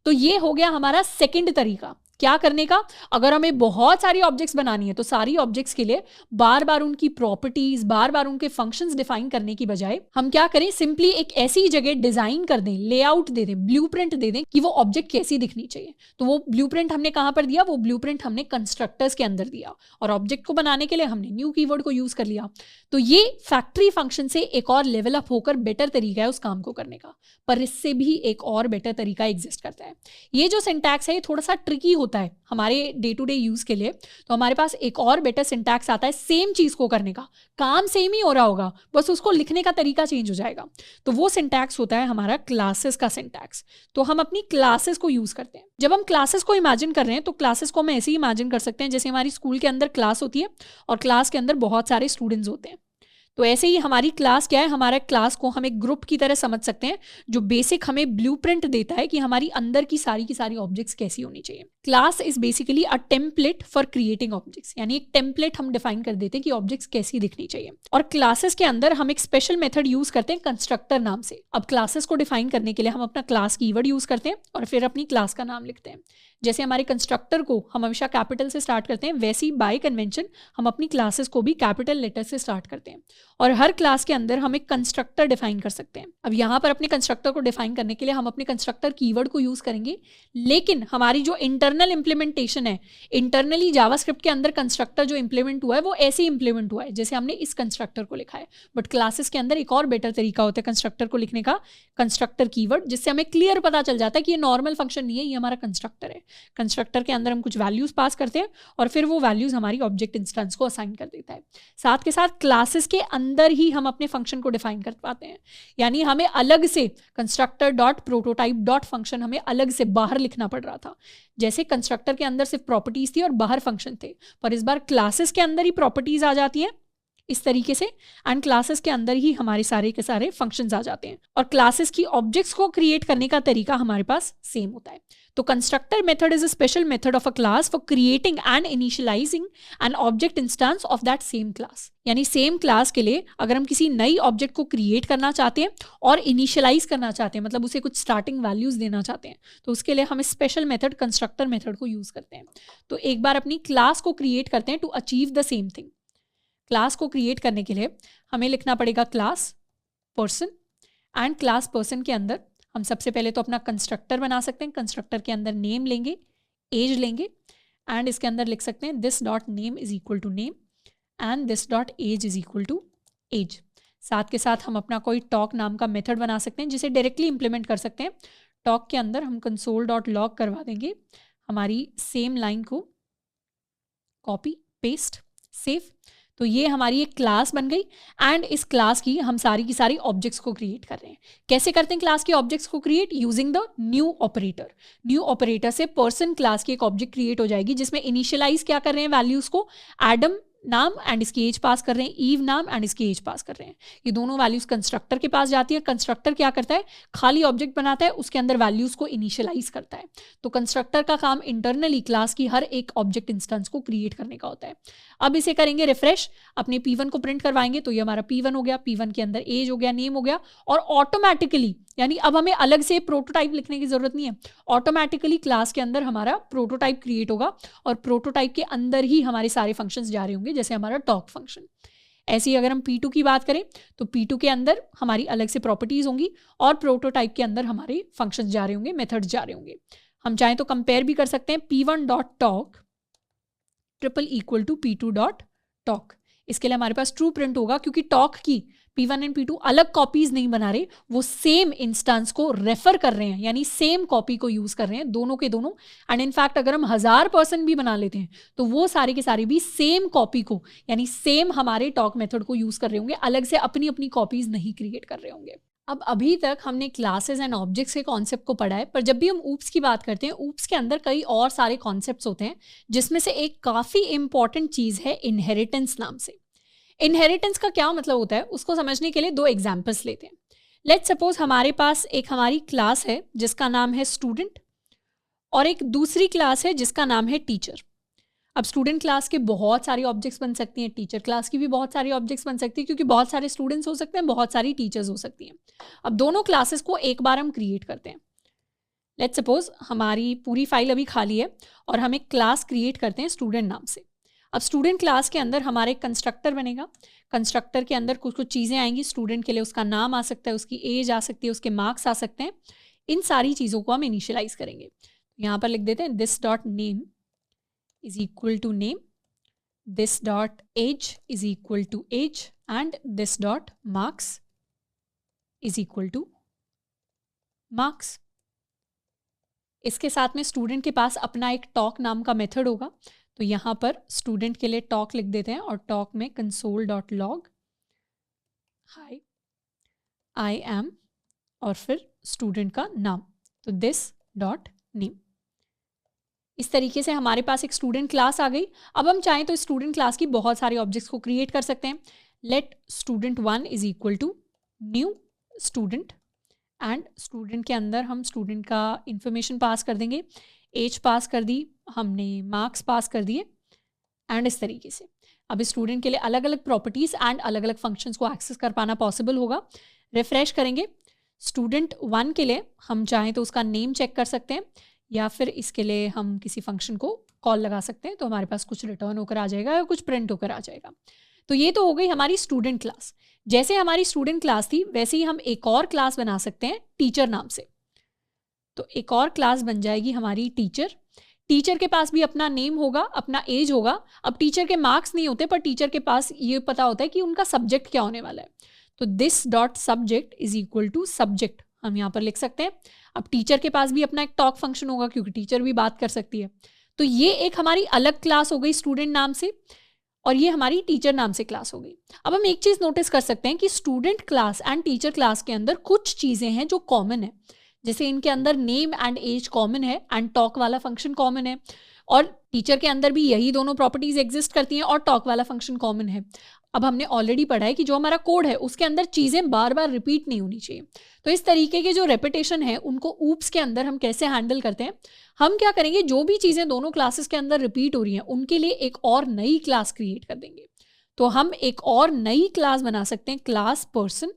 तो ये हो गया हमारा सेकेंड तरीका क्या करने का। अगर हमें बहुत सारी ऑब्जेक्ट्स बनानी है तो सारी ऑब्जेक्ट्स के लिए बार बार उनकी प्रॉपर्टीज, बार बार उनके फंक्शंस डिफाइन करने की बजाय हम क्या करें, सिंपली एक ऐसी जगह डिजाइन कर दें, लेआउट दे दें, ब्लूप्रिंट दे दें कि वो ऑब्जेक्ट कैसी दिखनी चाहिए। तो वो ब्लूप्रिंट हमने कहां पर दिया? वो ब्लूप्रिंट हमने कंस्ट्रक्टर्स के अंदर दिया और ऑब्जेक्ट को बनाने के लिए हमने न्यू कीवर्ड को यूज कर लिया। तो ये फैक्ट्री फंक्शन से एक और लेवल अप होकर बेटर तरीका है उस काम को करने का, पर इससे भी एक और बेटर तरीका एग्जिस्ट करता है। ये जो सिंटैक्स है ये थोड़ा सा ट्रिकी होता है हमारे डे टू डे यूज के लिए, तो हमारे पास एक और बेटर सिंटैक्स आता है सेम चीज को करने का। काम सेम ही हो रहा होगा, बस उसको लिखने का तरीका चेंज हो जाएगा। तो वो सिंटैक्स होता है हमारा क्लासेस का सिंटैक्स। तो हम अपनी क्लासेस को यूज करते हैं। जब हम क्लासेस को इमेजिन कर रहे हैं तो क्लासेस को हम ऐसे ही इमेजिन कर सकते हैं जैसे हमारी स्कूल के अंदर क्लास होती है और क्लास के अंदर बहुत सारे स्टूडेंट्स होते हैं। तो ऐसे ही हमारी क्लास क्या है, हमारा क्लास को हम एक ग्रुप की तरह समझ सकते हैं जो बेसिक हमें ब्लूप्रिंट देता है कि हमारी अंदर की सारी ऑब्जेक्ट्स कैसी होनी चाहिए। Class is basically a template for creating objects, यानी एक टेम्पलेट हम डिफाइन कर देते हैं कि ऑब्जेक्ट्स कैसी दिखनी चाहिए। और क्लासेस के अंदर हम एक स्पेशल मेथड यूज करते हैं कंस्ट्रक्टर नाम से। अब क्लासेस को डिफाइन करने के लिए हम अपना क्लास कीवर्ड यूज करते हैं और फिर अपनी क्लास का नाम लिखते हैं। जैसे हमारे कंस्ट्रक्टर को हम हमेशा कैपिटल से स्टार्ट करते हैं, वैसे ही बाय कन्वेंशन हम अपनी क्लासेस को भी कैपिटल लेटर से स्टार्ट करते हैं और हर क्लास के अंदर हम एक कंस्ट्रक्टर डिफाइन कर सकते हैं। अब यहाँ पर अपने कंस्ट्रक्टर को डिफाइन करने के लिए हम अपने कंस्ट्रक्टर कीवर्ड को यूज करेंगे, लेकिन हमारी जो इंटरनल इंप्लीमेंटेशन है, इंटरनली जावास्क्रिप्ट के अंदर कंस्ट्रक्टर जो इंप्लीमेंट हुआ है वो ऐसे ही इंप्लीमेंट हुआ है जैसे हमने इस कंस्ट्रक्टर को लिखा है। बट क्लासेस के अंदर एक और बेटर तरीका होता है कंस्ट्रक्टर को लिखने का, कंस्ट्रक्टर कीवर्ड, जिससे हमें क्लियर पता चल जाता है कि ये नॉर्मल फंक्शन नहीं है, ये हमारा कंस्ट्रक्टर है। कंस्ट्रक्टर के अंदर हम कुछ वैल्यूज पास करते हैं और फिर वो वैल्यूज हमारी ऑब्जेक्ट इंस्टेंस को असाइन कर देता है। साथ के साथ क्लासेस के अंदर ही हम अपने फंक्शन को डिफाइन कर पाते हैं, यानी हमें अलग से constructor dot prototype dot function हमें अलग से बाहर लिखना पड़ रहा था। जैसे कंस्ट्रक्टर के अंदर सिर्फ प्रॉपर्टीज थी और बाहर फंक्शन थे, पर इस बार क्लासेस के अंदर ही प्रॉपर्टीज आ जाती हैं इस तरीके से, एंड क्लासेस के अंदर ही हमारे सारे के सारे फंक्शंस आ जाते हैं और क्लासेस की ऑब्जेक्ट्स को क्रिएट करने का तरीका हमारे पास सेम होता है। तो constructor method is a special method of a class for creating and initialising an object instance of that same class. यानी सेम क्लास के लिए अगर हम किसी नई ऑब्जेक्ट को क्रिएट करना चाहते हैं और इनिशियलाइज करना चाहते हैं, मतलब उसे कुछ स्टार्टिंग वैल्यूज देना चाहते हैं, तो उसके लिए हम स्पेशल मेथड कंस्ट्रक्टर मेथड को यूज करते हैं। तो एक बार अपनी क्लास को क्रिएट करते हैं to achieve the same thing. Class को क्रिएट करने के लिए हमें लिखना पड़ेगा class person, and class person के अंदर हम सबसे पहले तो अपना कंस्ट्रक्टर बना सकते हैं। कंस्ट्रक्टर के अंदर नेम लेंगे, एज लेंगे, एंड इसके अंदर लिख सकते हैं this dot name is equal to name and this dot age is equal to age. साथ के साथ हम अपना कोई टॉक नाम का मेथड बना सकते हैं जिसे डायरेक्टली इंप्लीमेंट कर सकते हैं। टॉक के अंदर हम कंसोल डॉट लॉग करवा देंगे हमारी सेम लाइन को, कॉपी पेस्ट सेव। तो ये हमारी एक क्लास बन गई एंड इस क्लास की हम सारी की सारी ऑब्जेक्ट्स को क्रिएट कर रहे हैं। कैसे करते हैं क्लास की ऑब्जेक्ट्स को create? Using the new operator. New operator से पर्सन क्लास की एक ऑब्जेक्ट क्रिएट हो जाएगी जिसमें इनिशियलाइज क्या कर रहे हैं वैल्यूज को, एडम नाम एंड इसकी एज पास कर रहे हैं, ईव नाम एंड इसकी एज पास कर रहे हैं। ये दोनों वैल्यूज कंस्ट्रक्टर के पास जाती है। कंस्ट्रक्टर क्या करता है? खाली ऑब्जेक्ट बनाता है, उसके अंदर वैल्यूज को इनिशियलाइज करता है। तो कंस्ट्रक्टर का काम इंटरनली क्लास की हर एक ऑब्जेक्ट इंस्टेंस को क्रिएट करने का होता है। अब इसे करेंगे रिफ्रेश, अपने P1 को प्रिंट करवाएंगे तो ये हमारा P1 हो गया। P1 के अंदर एज हो गया, नेम हो गया और ऑटोमेटिकली, यानी अब हमें अलग से प्रोटोटाइप लिखने की जरूरत नहीं है, ऑटोमेटिकली क्लास के अंदर हमारा प्रोटोटाइप क्रिएट होगा और प्रोटोटाइप के अंदर ही हमारे सारे फंक्शंस जा रहे होंगे, जैसे हमारा टॉक फंक्शन। ऐसे ही अगर हम P2 की बात करें तो P2 के अंदर हमारी अलग से प्रॉपर्टीज होंगी और प्रोटोटाइप के अंदर हमारे फंक्शंस जा रहे होंगे, मेथड्स जा रहे होंगे। हम चाहें तो कंपेयर भी कर सकते हैं P1.talk triple equal to P2.talk। इसके लिए हमारे पास ट्रू प्रिंट होगा क्योंकि टॉक की P1 एंड P2 अलग कॉपीज नहीं बना रहे, वो सेम इंस्टेंस को रेफर कर रहे हैं, यानी सेम कॉपी को यूज कर रहे हैं दोनों के दोनों। एंड इनफैक्ट अगर हम 1000% भी बना लेते हैं तो वो सारे के सारे भी सेम कॉपी को, यानी सेम हमारे टॉक मेथड को यूज कर रहे होंगे, अलग से अपनी अपनी कॉपीज नहीं क्रिएट कर रहे होंगे। अब अभी तक हमने क्लासेस एंड ऑब्जेक्ट्स के कॉन्सेप्ट को पढ़ा है, पर जब भी हम ऊप्स की बात करते हैं, ऊप्स के अंदर कई और सारे कॉन्सेप्ट्स होते हैं जिसमें से एक काफ़ी इंपॉर्टेंट चीज़ है इनहेरिटेंस नाम से। इनहेरिटेंस का क्या मतलब होता है उसको समझने के लिए दो एग्जाम्पल्स लेते हैं। लेट्स सपोज हमारे पास एक हमारी क्लास है जिसका नाम है स्टूडेंट और एक दूसरी क्लास है जिसका नाम है टीचर। अब स्टूडेंट क्लास के बहुत सारी ऑब्जेक्ट्स बन सकती हैं, टीचर क्लास की भी बहुत सारी ऑब्जेक्ट्स बन सकती हैं क्योंकि बहुत सारे स्टूडेंट्स हो सकते हैं, बहुत सारी टीचर्स हो सकती हैं। अब दोनों क्लासेस को एक बार हम क्रिएट करते हैं। लेट्स सपोज हमारी पूरी फाइल अभी खाली है और हम एक क्लास क्रिएट करते हैं स्टूडेंट नाम से। अब स्टूडेंट क्लास के अंदर हमारे कंस्ट्रक्टर बनेगा। कंस्ट्रक्टर के अंदर कुछ कुछ चीज़ें आएंगी। स्टूडेंट के लिए उसका नाम आ सकता है, उसकी एज आ सकती है, उसके मार्क्स आ सकते हैं। इन सारी चीज़ों को हम इनिशियलाइज करेंगे। यहाँ पर लिख देते हैं this dot name is equal to name, this dot age is equal to age and this dot marks is equal to marks। इसके साथ में स्टूडेंट के पास अपना एक टॉक नाम का मेथड होगा, तो यहाँ पर स्टूडेंट के लिए टॉक लिख देते हैं और टॉक में console dot log high I am और फिर स्टूडेंट का नाम, तो दिस डॉट नेम। इस तरीके से हमारे पास एक स्टूडेंट क्लास आ गई। अब हम चाहें तो स्टूडेंट क्लास की बहुत सारे ऑब्जेक्ट्स को क्रिएट कर सकते हैं। Let student1 is equal to new student and student के अंदर हम स्टूडेंट का इंफॉर्मेशन पास कर देंगे, एज पास कर दी हमने, मार्क्स पास कर दिए एंड इस तरीके से अब स्टूडेंट के लिए अलग अलग प्रॉपर्टीज़ एंड अलग अलग फंक्शंस को एक्सेस कर पाना पॉसिबल होगा। रिफ्रेश करेंगे, student1 के लिए हम चाहें तो उसका नेम चेक कर सकते हैं या फिर इसके लिए हम किसी फंक्शन को कॉल लगा सकते हैं, तो हमारे पास कुछ रिटर्न होकर आ जाएगा या कुछ प्रिंट होकर आ जाएगा। तो ये तो हो गई हमारी स्टूडेंट क्लास। जैसे हमारी स्टूडेंट क्लास थी वैसे ही हम एक और क्लास बना सकते हैं टीचर नाम से। तो एक और क्लास बन जाएगी हमारी टीचर। टीचर के पास भी अपना नेम होगा, अपना एज होगा। अब टीचर के मार्क्स नहीं होते, पर टीचर के पास ये पता होता है कि उनका सब्जेक्ट क्या होने वाला है। तो this dot subject is equal to subject हम यहाँ पर लिख सकते हैं। अब टीचर के पास भी अपना एक टॉक फंक्शन होगा क्योंकि टीचर भी बात कर सकती है। तो ये एक हमारी अलग क्लास हो गई स्टूडेंट नाम से और ये हमारी टीचर नाम से क्लास हो गई। अब हम एक चीज़ नोटिस कर सकते हैं कि student class and teacher class के अंदर कुछ चीज़ें हैं जो कॉमन है, जैसे इनके अंदर नेम एंड एज कॉमन है एंड टॉक वाला फंक्शन कॉमन है, और टीचर के अंदर भी यही दोनों प्रॉपर्टीज एग्जिस्ट करती हैं और टॉक वाला फंक्शन कॉमन है। अब हमने ऑलरेडी पढ़ा है कि जो हमारा कोड है उसके अंदर चीज़ें बार बार रिपीट नहीं होनी चाहिए। तो इस तरीके के जो रेपिटेशन है उनको ऊप्स के अंदर हम कैसे हैंडल करते हैं, हम क्या करेंगे, जो भी चीज़ें दोनों क्लासेस के अंदर रिपीट हो रही हैं उनके लिए एक और नई क्लास क्रिएट कर देंगे। तो हम एक और नई क्लास बना सकते हैं, क्लास पर्सन,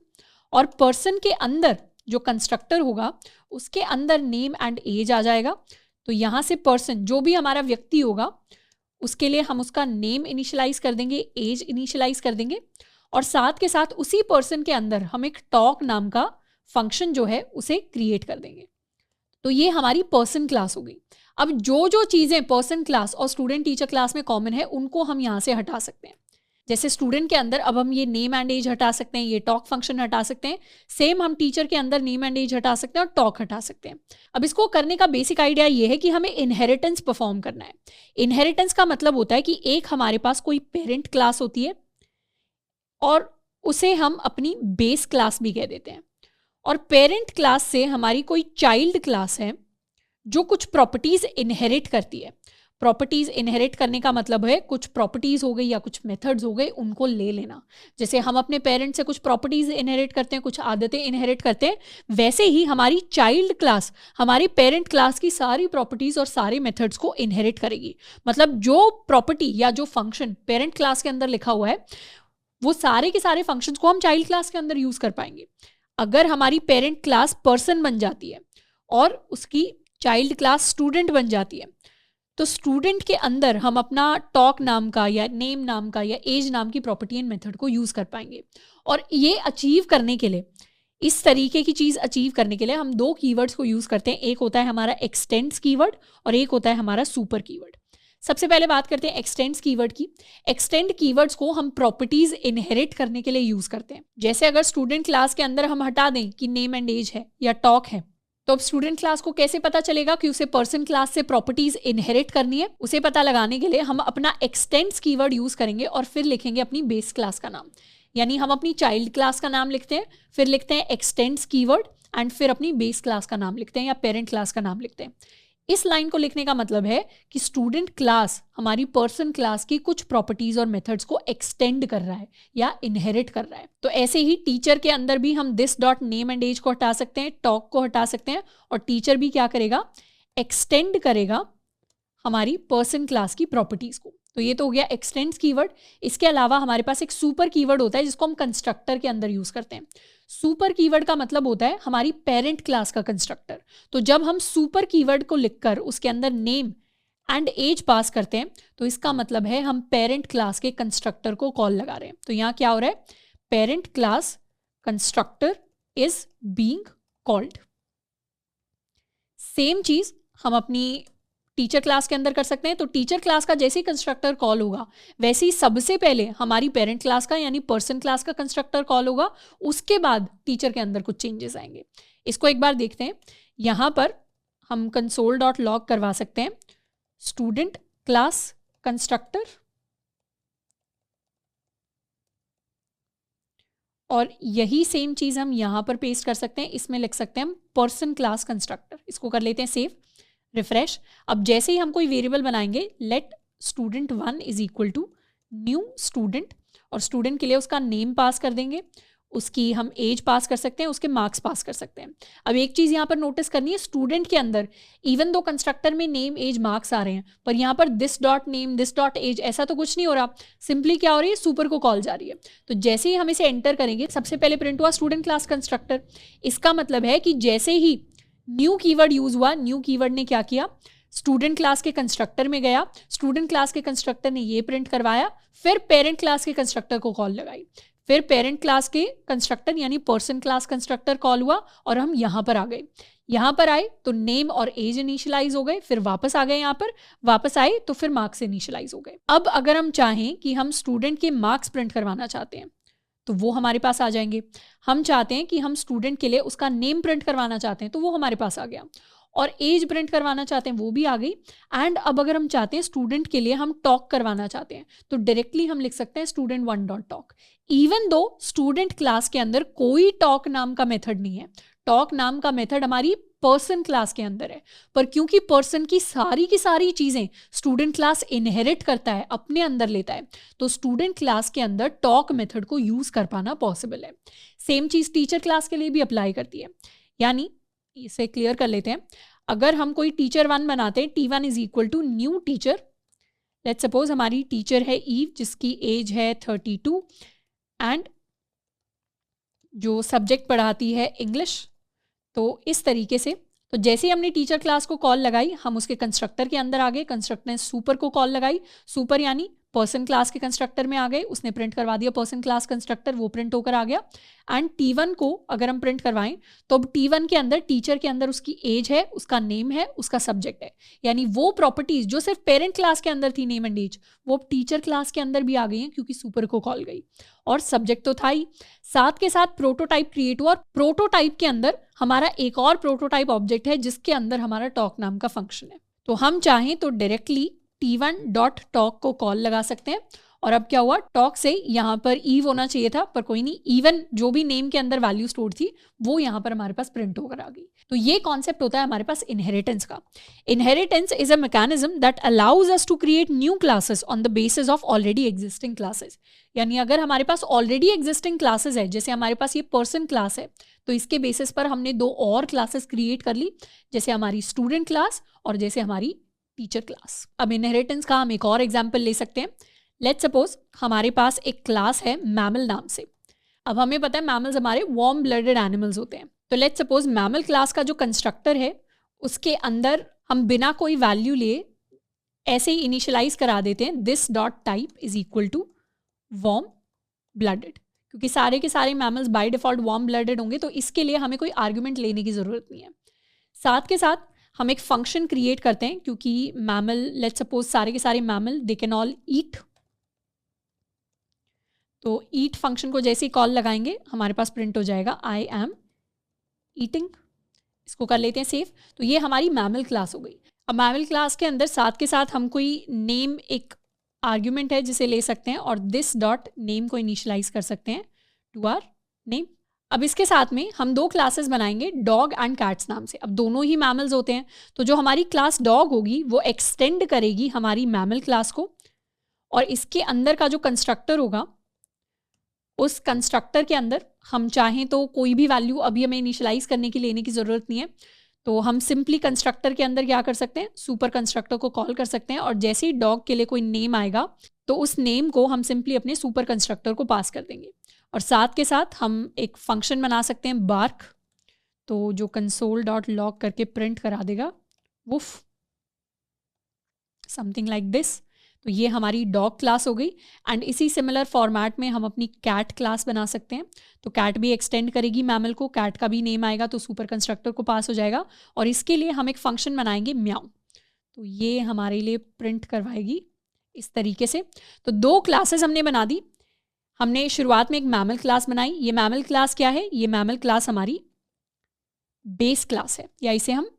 और पर्सन के अंदर जो कंस्ट्रक्टर होगा उसके अंदर नेम एंड एज आ जाएगा। तो यहाँ से पर्सन जो भी हमारा व्यक्ति होगा उसके लिए हम उसका नेम इनिशियलाइज कर देंगे, एज इनिशियलाइज कर देंगे, और साथ के साथ उसी पर्सन के अंदर हम एक टॉक नाम का फंक्शन जो है उसे क्रिएट कर देंगे। तो ये हमारी पर्सन क्लास हो गई। अब जो जो चीज़ें पर्सन क्लास और स्टूडेंट टीचर क्लास में कॉमन है उनको हम यहाँ से हटा सकते हैं। जैसे स्टूडेंट के अंदर अब हम ये नेम एंड एज हटा सकते हैं, ये टॉक फंक्शन हटा सकते हैं। सेम हम टीचर के अंदर नेम एंड एज हटा सकते हैं और टॉक हटा सकते हैं। अब इसको करने का बेसिक आइडिया ये है कि हमें इनहेरिटेंस परफॉर्म करना है। इनहेरिटेंस का मतलब होता है कि एक हमारे पास कोई पेरेंट क्लास होती है और उसे हम अपनी बेस क्लास भी कह देते हैं, और पेरेंट क्लास से हमारी कोई चाइल्ड क्लास है जो कुछ प्रॉपर्टीज इनहेरिट करती है। प्रॉपर्टीज इनहेरिट करने का मतलब है कुछ प्रॉपर्टीज हो गई या कुछ मेथड्स हो गए उनको ले लेना। जैसे हम अपने पेरेंट से कुछ प्रॉपर्टीज इनहेरिट करते हैं, कुछ आदतें इनहेरिट करते हैं, वैसे ही हमारी चाइल्ड क्लास हमारी पेरेंट क्लास की सारी प्रॉपर्टीज और सारे मेथड्स को इनहेरिट करेगी। मतलब जो प्रॉपर्टी या जो फंक्शन पेरेंट क्लास के अंदर लिखा हुआ है वो सारे के सारे फंक्शंस को हम चाइल्ड क्लास के अंदर यूज कर पाएंगे। अगर हमारी पेरेंट क्लास पर्सन बन जाती है और उसकी चाइल्ड क्लास स्टूडेंट बन जाती है, तो स्टूडेंट के अंदर हम अपना टॉक नाम का या नेम नाम का या एज नाम की प्रॉपर्टी एंड मेथड को यूज कर पाएंगे। और ये अचीव करने के लिए, इस तरीके की चीज अचीव करने के लिए हम दो कीवर्ड्स को यूज करते हैं। एक होता है हमारा एक्सटेंड्स कीवर्ड और एक होता है हमारा सुपर कीवर्ड। सबसे पहले बात करते हैं एक्सटेंड्स कीवर्ड की। एक्सटेंड कीवर्ड्स को हम प्रॉपर्टीज इनहेरिट करने के लिए यूज करते हैं। जैसे अगर स्टूडेंट क्लास के अंदर हम हटा दें कि नेम एंड एज है या टॉक है, तो अब स्टूडेंट क्लास को कैसे पता चलेगा कि उसे पर्सन क्लास से प्रॉपर्टीज इनहेरिट करनी है? उसे पता लगाने के लिए हम अपना एक्सटेंड्स कीवर्ड यूज करेंगे और फिर लिखेंगे अपनी बेस क्लास का नाम। यानी हम अपनी चाइल्ड क्लास का नाम लिखते हैं, फिर लिखते हैं एक्सटेंड्स कीवर्ड एंड फिर अपनी बेस क्लास का नाम लिखते हैं या पेरेंट क्लास का नाम लिखते हैं। इस लाइन को लिखने का मतलब है कि स्टूडेंट क्लास हमारी पर्सन क्लास की कुछ प्रॉपर्टीज और मेथड्स को एक्सटेंड कर रहा है या इनहेरिट कर रहा है। तो ऐसे ही टीचर के अंदर भी हम this dot name and age को हटा सकते हैं, टॉक को हटा सकते हैं, और टीचर भी क्या करेगा, एक्सटेंड करेगा हमारी पर्सन क्लास की प्रॉपर्टीज को। तो ये तो हो गया एक्सटेंड्स कीवर्ड। इसके अलावा हमारे पास एक सुपर कीवर्ड होता है जिसको हम कंस्ट्रक्टर के अंदर यूज करते हैं। सुपर कीवर्ड का मतलब होता है हमारी पेरेंट क्लास का कंस्ट्रक्टर। तो जब हम सुपर कीवर्ड को लिखकर उसके अंदर नेम एंड एज पास करते हैं तो इसका मतलब है हम पेरेंट क्लास के कंस्ट्रक्टर को कॉल लगा रहे हैं। तो यहाँ क्या हो रहा है, parent class constructor is being called. Same चीज हम अपनी टीचर क्लास के अंदर कर सकते हैं। तो टीचर क्लास का जैसे ही कंस्ट्रक्टर कॉल होगा वैसे ही सबसे पहले हमारी पेरेंट क्लास का यानी पर्सन क्लास का कंस्ट्रक्टर कॉल होगा, उसके बाद टीचर के अंदर कुछ चेंजेस आएंगे। इसको एक बार देखते हैं। यहाँ पर हम console.log करवा सकते हैं स्टूडेंट क्लास कंस्ट्रक्टर, और यही सेम चीज हम यहाँ पर पेस्ट कर सकते हैं। इसमें लिख सकते हैं हम पर्सन क्लास कंस्ट्रक्टर। इसको कर लेते हैं सेव, रिफ्रेश। अब जैसे ही हम कोई वेरिएबल बनाएंगे, let student1 is equal to new student, और स्टूडेंट के लिए उसका नेम पास कर देंगे, उसकी हम एज पास कर सकते हैं, उसके मार्क्स पास कर सकते हैं। अब एक चीज़ यहाँ पर नोटिस करनी है, स्टूडेंट के अंदर इवन दो कंस्ट्रक्टर में नेम एज मार्क्स आ रहे हैं, पर यहाँ पर this dot name this dot age ऐसा तो कुछ नहीं हो रहा। सिंपली क्या हो रही है, सुपर को कॉल जा रही है। तो जैसे ही हम इसे एंटर करेंगे सबसे पहले प्रिंट हुआ स्टूडेंट क्लास कंस्ट्रक्टर। इसका मतलब है कि जैसे ही न्यू कीवर्ड यूज हुआ, न्यू कीवर्ड ने क्या किया, स्टूडेंट क्लास के कंस्ट्रक्टर में गया, स्टूडेंट क्लास के कंस्ट्रक्टर ने ये प्रिंट करवाया, फिर पेरेंट क्लास के कंस्ट्रक्टर को कॉल लगाई, फिर पेरेंट क्लास के कंस्ट्रक्टर यानी पर्सन क्लास कंस्ट्रक्टर कॉल हुआ और हम यहाँ पर आ गए। यहाँ पर आए तो नेम और एज इनिशियलाइज हो गए, फिर वापस आ गए, यहाँ पर वापस आए तो फिर मार्क्स इनिशियलाइज हो गए। अब अगर हम चाहें कि हम स्टूडेंट के मार्क्स प्रिंट करवाना चाहते हैं तो वो हमारे पास आ जाएंगे। हम चाहते हैं कि हम स्टूडेंट के लिए उसका नेम प्रिंट करवाना चाहते हैं तो वो हमारे पास आ गया, और एज प्रिंट करवाना चाहते हैं वो भी आ गई। एंड अब अगर हम चाहते हैं स्टूडेंट के लिए हम टॉक करवाना चाहते हैं तो डायरेक्टली हम लिख सकते हैं student1.talk। Even though student class के अंदर कोई टॉक नाम का मेथड नहीं है, टॉक नाम का मेथड हमारी पर्सन क्लास के अंदर है, पर क्योंकि पर्सन की सारी चीजें स्टूडेंट क्लास इनहेरिट करता है, अपने अंदर लेता है, तो स्टूडेंट क्लास के अंदर टॉक मेथड को यूज कर पाना पॉसिबल है। सेम चीज टीचर क्लास के लिए भी अप्लाई करती है। यानी इसे क्लियर कर लेते हैं, अगर हम कोई टीचर1 बनाते हैं, t1 is equal to new teacher, let's suppose हमारी टीचर है ईव जिसकी एज है 32 एंड जो सब्जेक्ट पढ़ाती है इंग्लिश। तो इस तरीके से, तो जैसे ही हमने टीचर क्लास को कॉल लगाई हम उसके कंस्ट्रक्टर के अंदर आ गए, कंस्ट्रक्टर ने सुपर को कॉल लगाई, सुपर यानी पर्सन क्लास के कंस्ट्रक्टर में आ गए, उसने प्रिंट करवा दिया पर्सन क्लास कंस्ट्रक्टर, वो प्रिंट होकर आ गया। एंड T1 को अगर हम प्रिंट करवाएं तो अब T1 के अंदर टीचर के अंदर उसकी एज है, उसका नेम है, उसका सब्जेक्ट है, यानी वो प्रॉपर्टीज जो सिर्फ पेरेंट क्लास के अंदर थी नेम एंड एज, वो अब टीचर क्लास के अंदर भी आ गई हैं क्योंकि सुपर को कॉल गई। और सब्जेक्ट तो था ही, साथ के साथ प्रोटोटाइप क्रिएट हुआ, और प्रोटोटाइप के अंदर हमारा एक और प्रोटोटाइप ऑब्जेक्ट है जिसके अंदर हमारा टॉक नाम का फंक्शन है। तो हम चाहें तो डायरेक्टली T1.talk को कॉल लगा सकते हैं। और अब क्या हुआ, टॉक से यहाँ पर ईव होना चाहिए था पर कोई नहीं, इवन जो भी नेम के अंदर वैल्यू स्टोर थी वो यहाँ पर हमारे पास प्रिंट होकर आ गई। तो ये कॉन्सेप्ट होता है हमारे पास इनहेरिटेंस का। Inheritance is a mechanism that allows us to create new classes on the basis of already existing classes. यानी अगर हमारे पास ऑलरेडी एग्जिस्टिंग क्लासेस है, जैसे हमारे पास ये पर्सन क्लास है, तो इसके बेसिस पर हमने 2 और क्लासेस क्रिएट कर ली, जैसे हमारी स्टूडेंट क्लास और जैसे हमारी टीचर क्लास। अब इनहेरिटेंस का हम एक और एग्जाम्पल ले सकते हैं। लेट्स सपोज हमारे पास एक क्लास है मैमल नाम से। अब हमें पता है मैमल्स हमारे वार्म ब्लडेड एनिमल्स होते हैं। तो लेट्स सपोज मैमल क्लास का जो कंस्ट्रक्टर है उसके अंदर हम बिना कोई वैल्यू लिए ऐसे ही इनिशियलाइज करा देते हैं this dot type is equal to warm blooded, क्योंकि सारे के सारे mammals by default warm blooded होंगे, तो इसके लिए हमें कोई आर्ग्यूमेंट लेने की ज़रूरत नहीं है। साथ के साथ हम एक फंक्शन क्रिएट करते हैं, क्योंकि मैमल, लेट्स सपोज सारे के सारे mammal they can all eat, तो ईट फंक्शन को जैसे ही कॉल लगाएंगे हमारे पास प्रिंट हो जाएगा आई एम ईटिंग। इसको कर लेते हैं सेव। तो ये हमारी मैमल क्लास हो गई। अब मैमल क्लास के अंदर साथ के साथ हम कोई नेम, एक आर्ग्यूमेंट है जिसे ले सकते हैं और दिस डॉट नेम को इनिशियलाइज कर सकते हैं टू आर नेम। अब इसके साथ में हम 2 क्लासेस बनाएंगे डॉग एंड कैट्स नाम से। अब दोनों ही मैमल्स होते हैं, तो जो हमारी क्लास डॉग होगी वो एक्सटेंड करेगी हमारी मैमल क्लास को, और इसके अंदर का जो कंस्ट्रक्टर होगा उस कंस्ट्रक्टर के अंदर हम चाहें तो कोई भी वैल्यू अभी हमें इनिशियलाइज करने की लेने की ज़रूरत नहीं है, तो हम सिंपली कंस्ट्रक्टर के अंदर क्या कर सकते हैं, सुपर कंस्ट्रक्टर को कॉल कर सकते हैं, और जैसे ही डॉग के लिए कोई नेम आएगा तो उस नेम को हम सिंपली अपने सुपर कंस्ट्रक्टर को पास कर देंगे। और साथ के साथ हम एक फंक्शन बना सकते हैं बार्क, तो जो कंसोल डॉट लॉग करके प्रिंट करा देगा वुफ, समथिंग लाइक दिस। तो ये हमारी डॉग क्लास हो गई। एंड इसी सिमिलर फॉर्मेट में हम अपनी कैट क्लास बना सकते हैं, तो कैट भी एक्सटेंड करेगी मैमल को, कैट का भी नेम आएगा तो सुपर कंस्ट्रक्टर को पास हो जाएगा, और इसके लिए हम एक फंक्शन बनाएंगे म्याऊ, तो ये हमारे लिए प्रिंट करवाएगी इस तरीके से। तो 2 क्लासेस हमने बना दी। हमने शुरुआत में एक मैमल क्लास बनाई। ये मैमल क्लास क्या है, ये मैमल क्लास हमारी बेस क्लास है, या इसे हम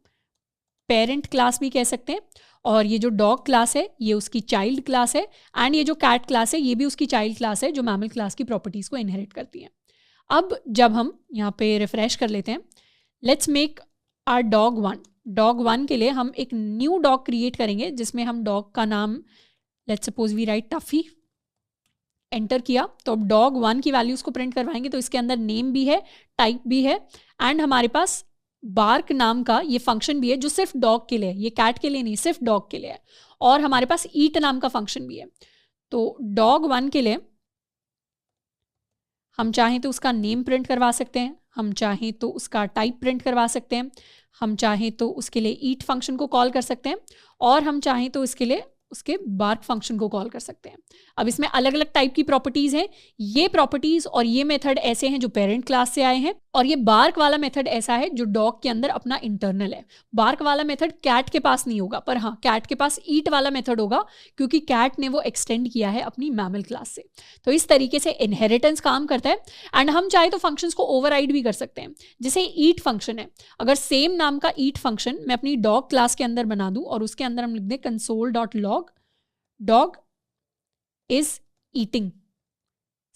पेरेंट क्लास भी कह सकते हैं। और ये जो डॉग क्लास है ये उसकी चाइल्ड क्लास है, एंड ये जो कैट क्लास है ये भी उसकी चाइल्ड क्लास है जो मैमल क्लास की प्रॉपर्टीज़ को इनहेरिट करती हैं। अब जब हम यहाँ पे रिफ्रेश कर लेते हैं, let's make our dog 1। Dog 1 के लिए हम एक न्यू डॉग क्रिएट करेंगे जिसमें हम डॉग का नाम, let's suppose we write Tuffy, enter किया तो अब डॉग 1 की वैल्यूज़ को प्रिंट करवाएंगे, तो इसके अंदर नेम भी है, टाइप भी है, एंड हमारे पास बार्क नाम का ये फंक्शन भी है जो सिर्फ डॉग के लिए है, ये कैट के लिए नहीं, सिर्फ डॉग के लिए है। और हमारे पास ईट नाम का फंक्शन भी है। तो डॉग 1 के लिए हम चाहें तो उसका नेम प्रिंट करवा सकते हैं, हम चाहें तो उसका टाइप प्रिंट करवा सकते हैं, हम चाहें तो उसके लिए ईट फंक्शन को कॉल कर सकते हैं, और हम चाहें तो इसके लिए उसके बार्क फंक्शन को कॉल कर सकते हैं। अब इसमें अलग अलग टाइप की प्रॉपर्टीज़ हैं। ये प्रॉपर्टीज़ और ये मेथड ऐसे हैं जो पेरेंट क्लास से आए हैं, और ये बार्क वाला मेथड ऐसा है जो डॉग के अंदर अपना इंटरनल है। बार्क वाला मेथड कैट के पास नहीं होगा, पर हाँ कैट के पास ईट वाला मेथड होगा, क्योंकि कैट ने वो एक्सटेंड किया है अपनी मैमल क्लास से। तो इस तरीके से इनहेरिटेंस काम करता है। एंड हम चाहे तो फंक्शंस को ओवरराइड भी कर सकते हैं। जैसे ईट फंक्शन है, अगर सेम नाम का ईट फंक्शन मैं अपनी डॉग क्लास के अंदर बना दूं और उसके अंदर हम लिख दें console dot log dog is eating,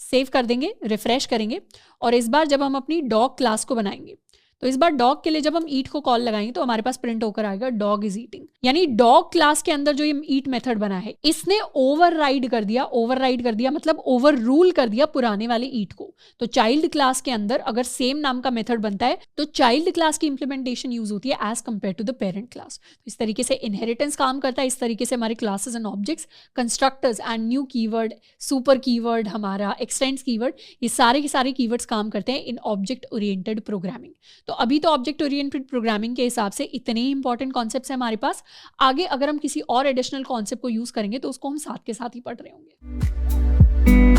save कर देंगे, रिफ्रेश करेंगे, और इस बार जब हम अपनी डॉग क्लास को बनाएंगे तो इस बार डॉग के लिए जब हम ईट को कॉल लगाएंगे तो हमारे पास प्रिंट होकर आएगा डॉग इज ईटिंग। यानी डॉग क्लास के अंदर जो ये ईट मेथड बना है इसने ओवरराइड कर दिया मतलब ओवर रूल कर दिया पुराने वाले ईट को। तो चाइल्ड क्लास के अंदर अगर सेम नाम का मेथड बनता है तो चाइल्ड क्लास की इंप्लीमेंटेशन यूज होती है as compared to the parent class. इस तरीके से इनहेरिटेंस काम करता है। इस तरीके से हमारे classes and objects, constructors and new keyword, super keyword, हमारा एक्सटेंड्स कीवर्ड, ये सारे के सारे कीवर्ड्स काम करते हैं इन ऑब्जेक्ट ओरिएंटेड प्रोग्रामिंग। तो अभी तो ऑब्जेक्ट ओरिएंटेड प्रोग्रामिंग के हिसाब से इतने ही इंपॉर्टेंट कॉन्सेप्ट्स हैं हमारे पास। आगे अगर हम किसी और एडिशनल कॉन्सेप्ट को यूज़ करेंगे तो उसको हम साथ के साथ ही पढ़ रहे होंगे।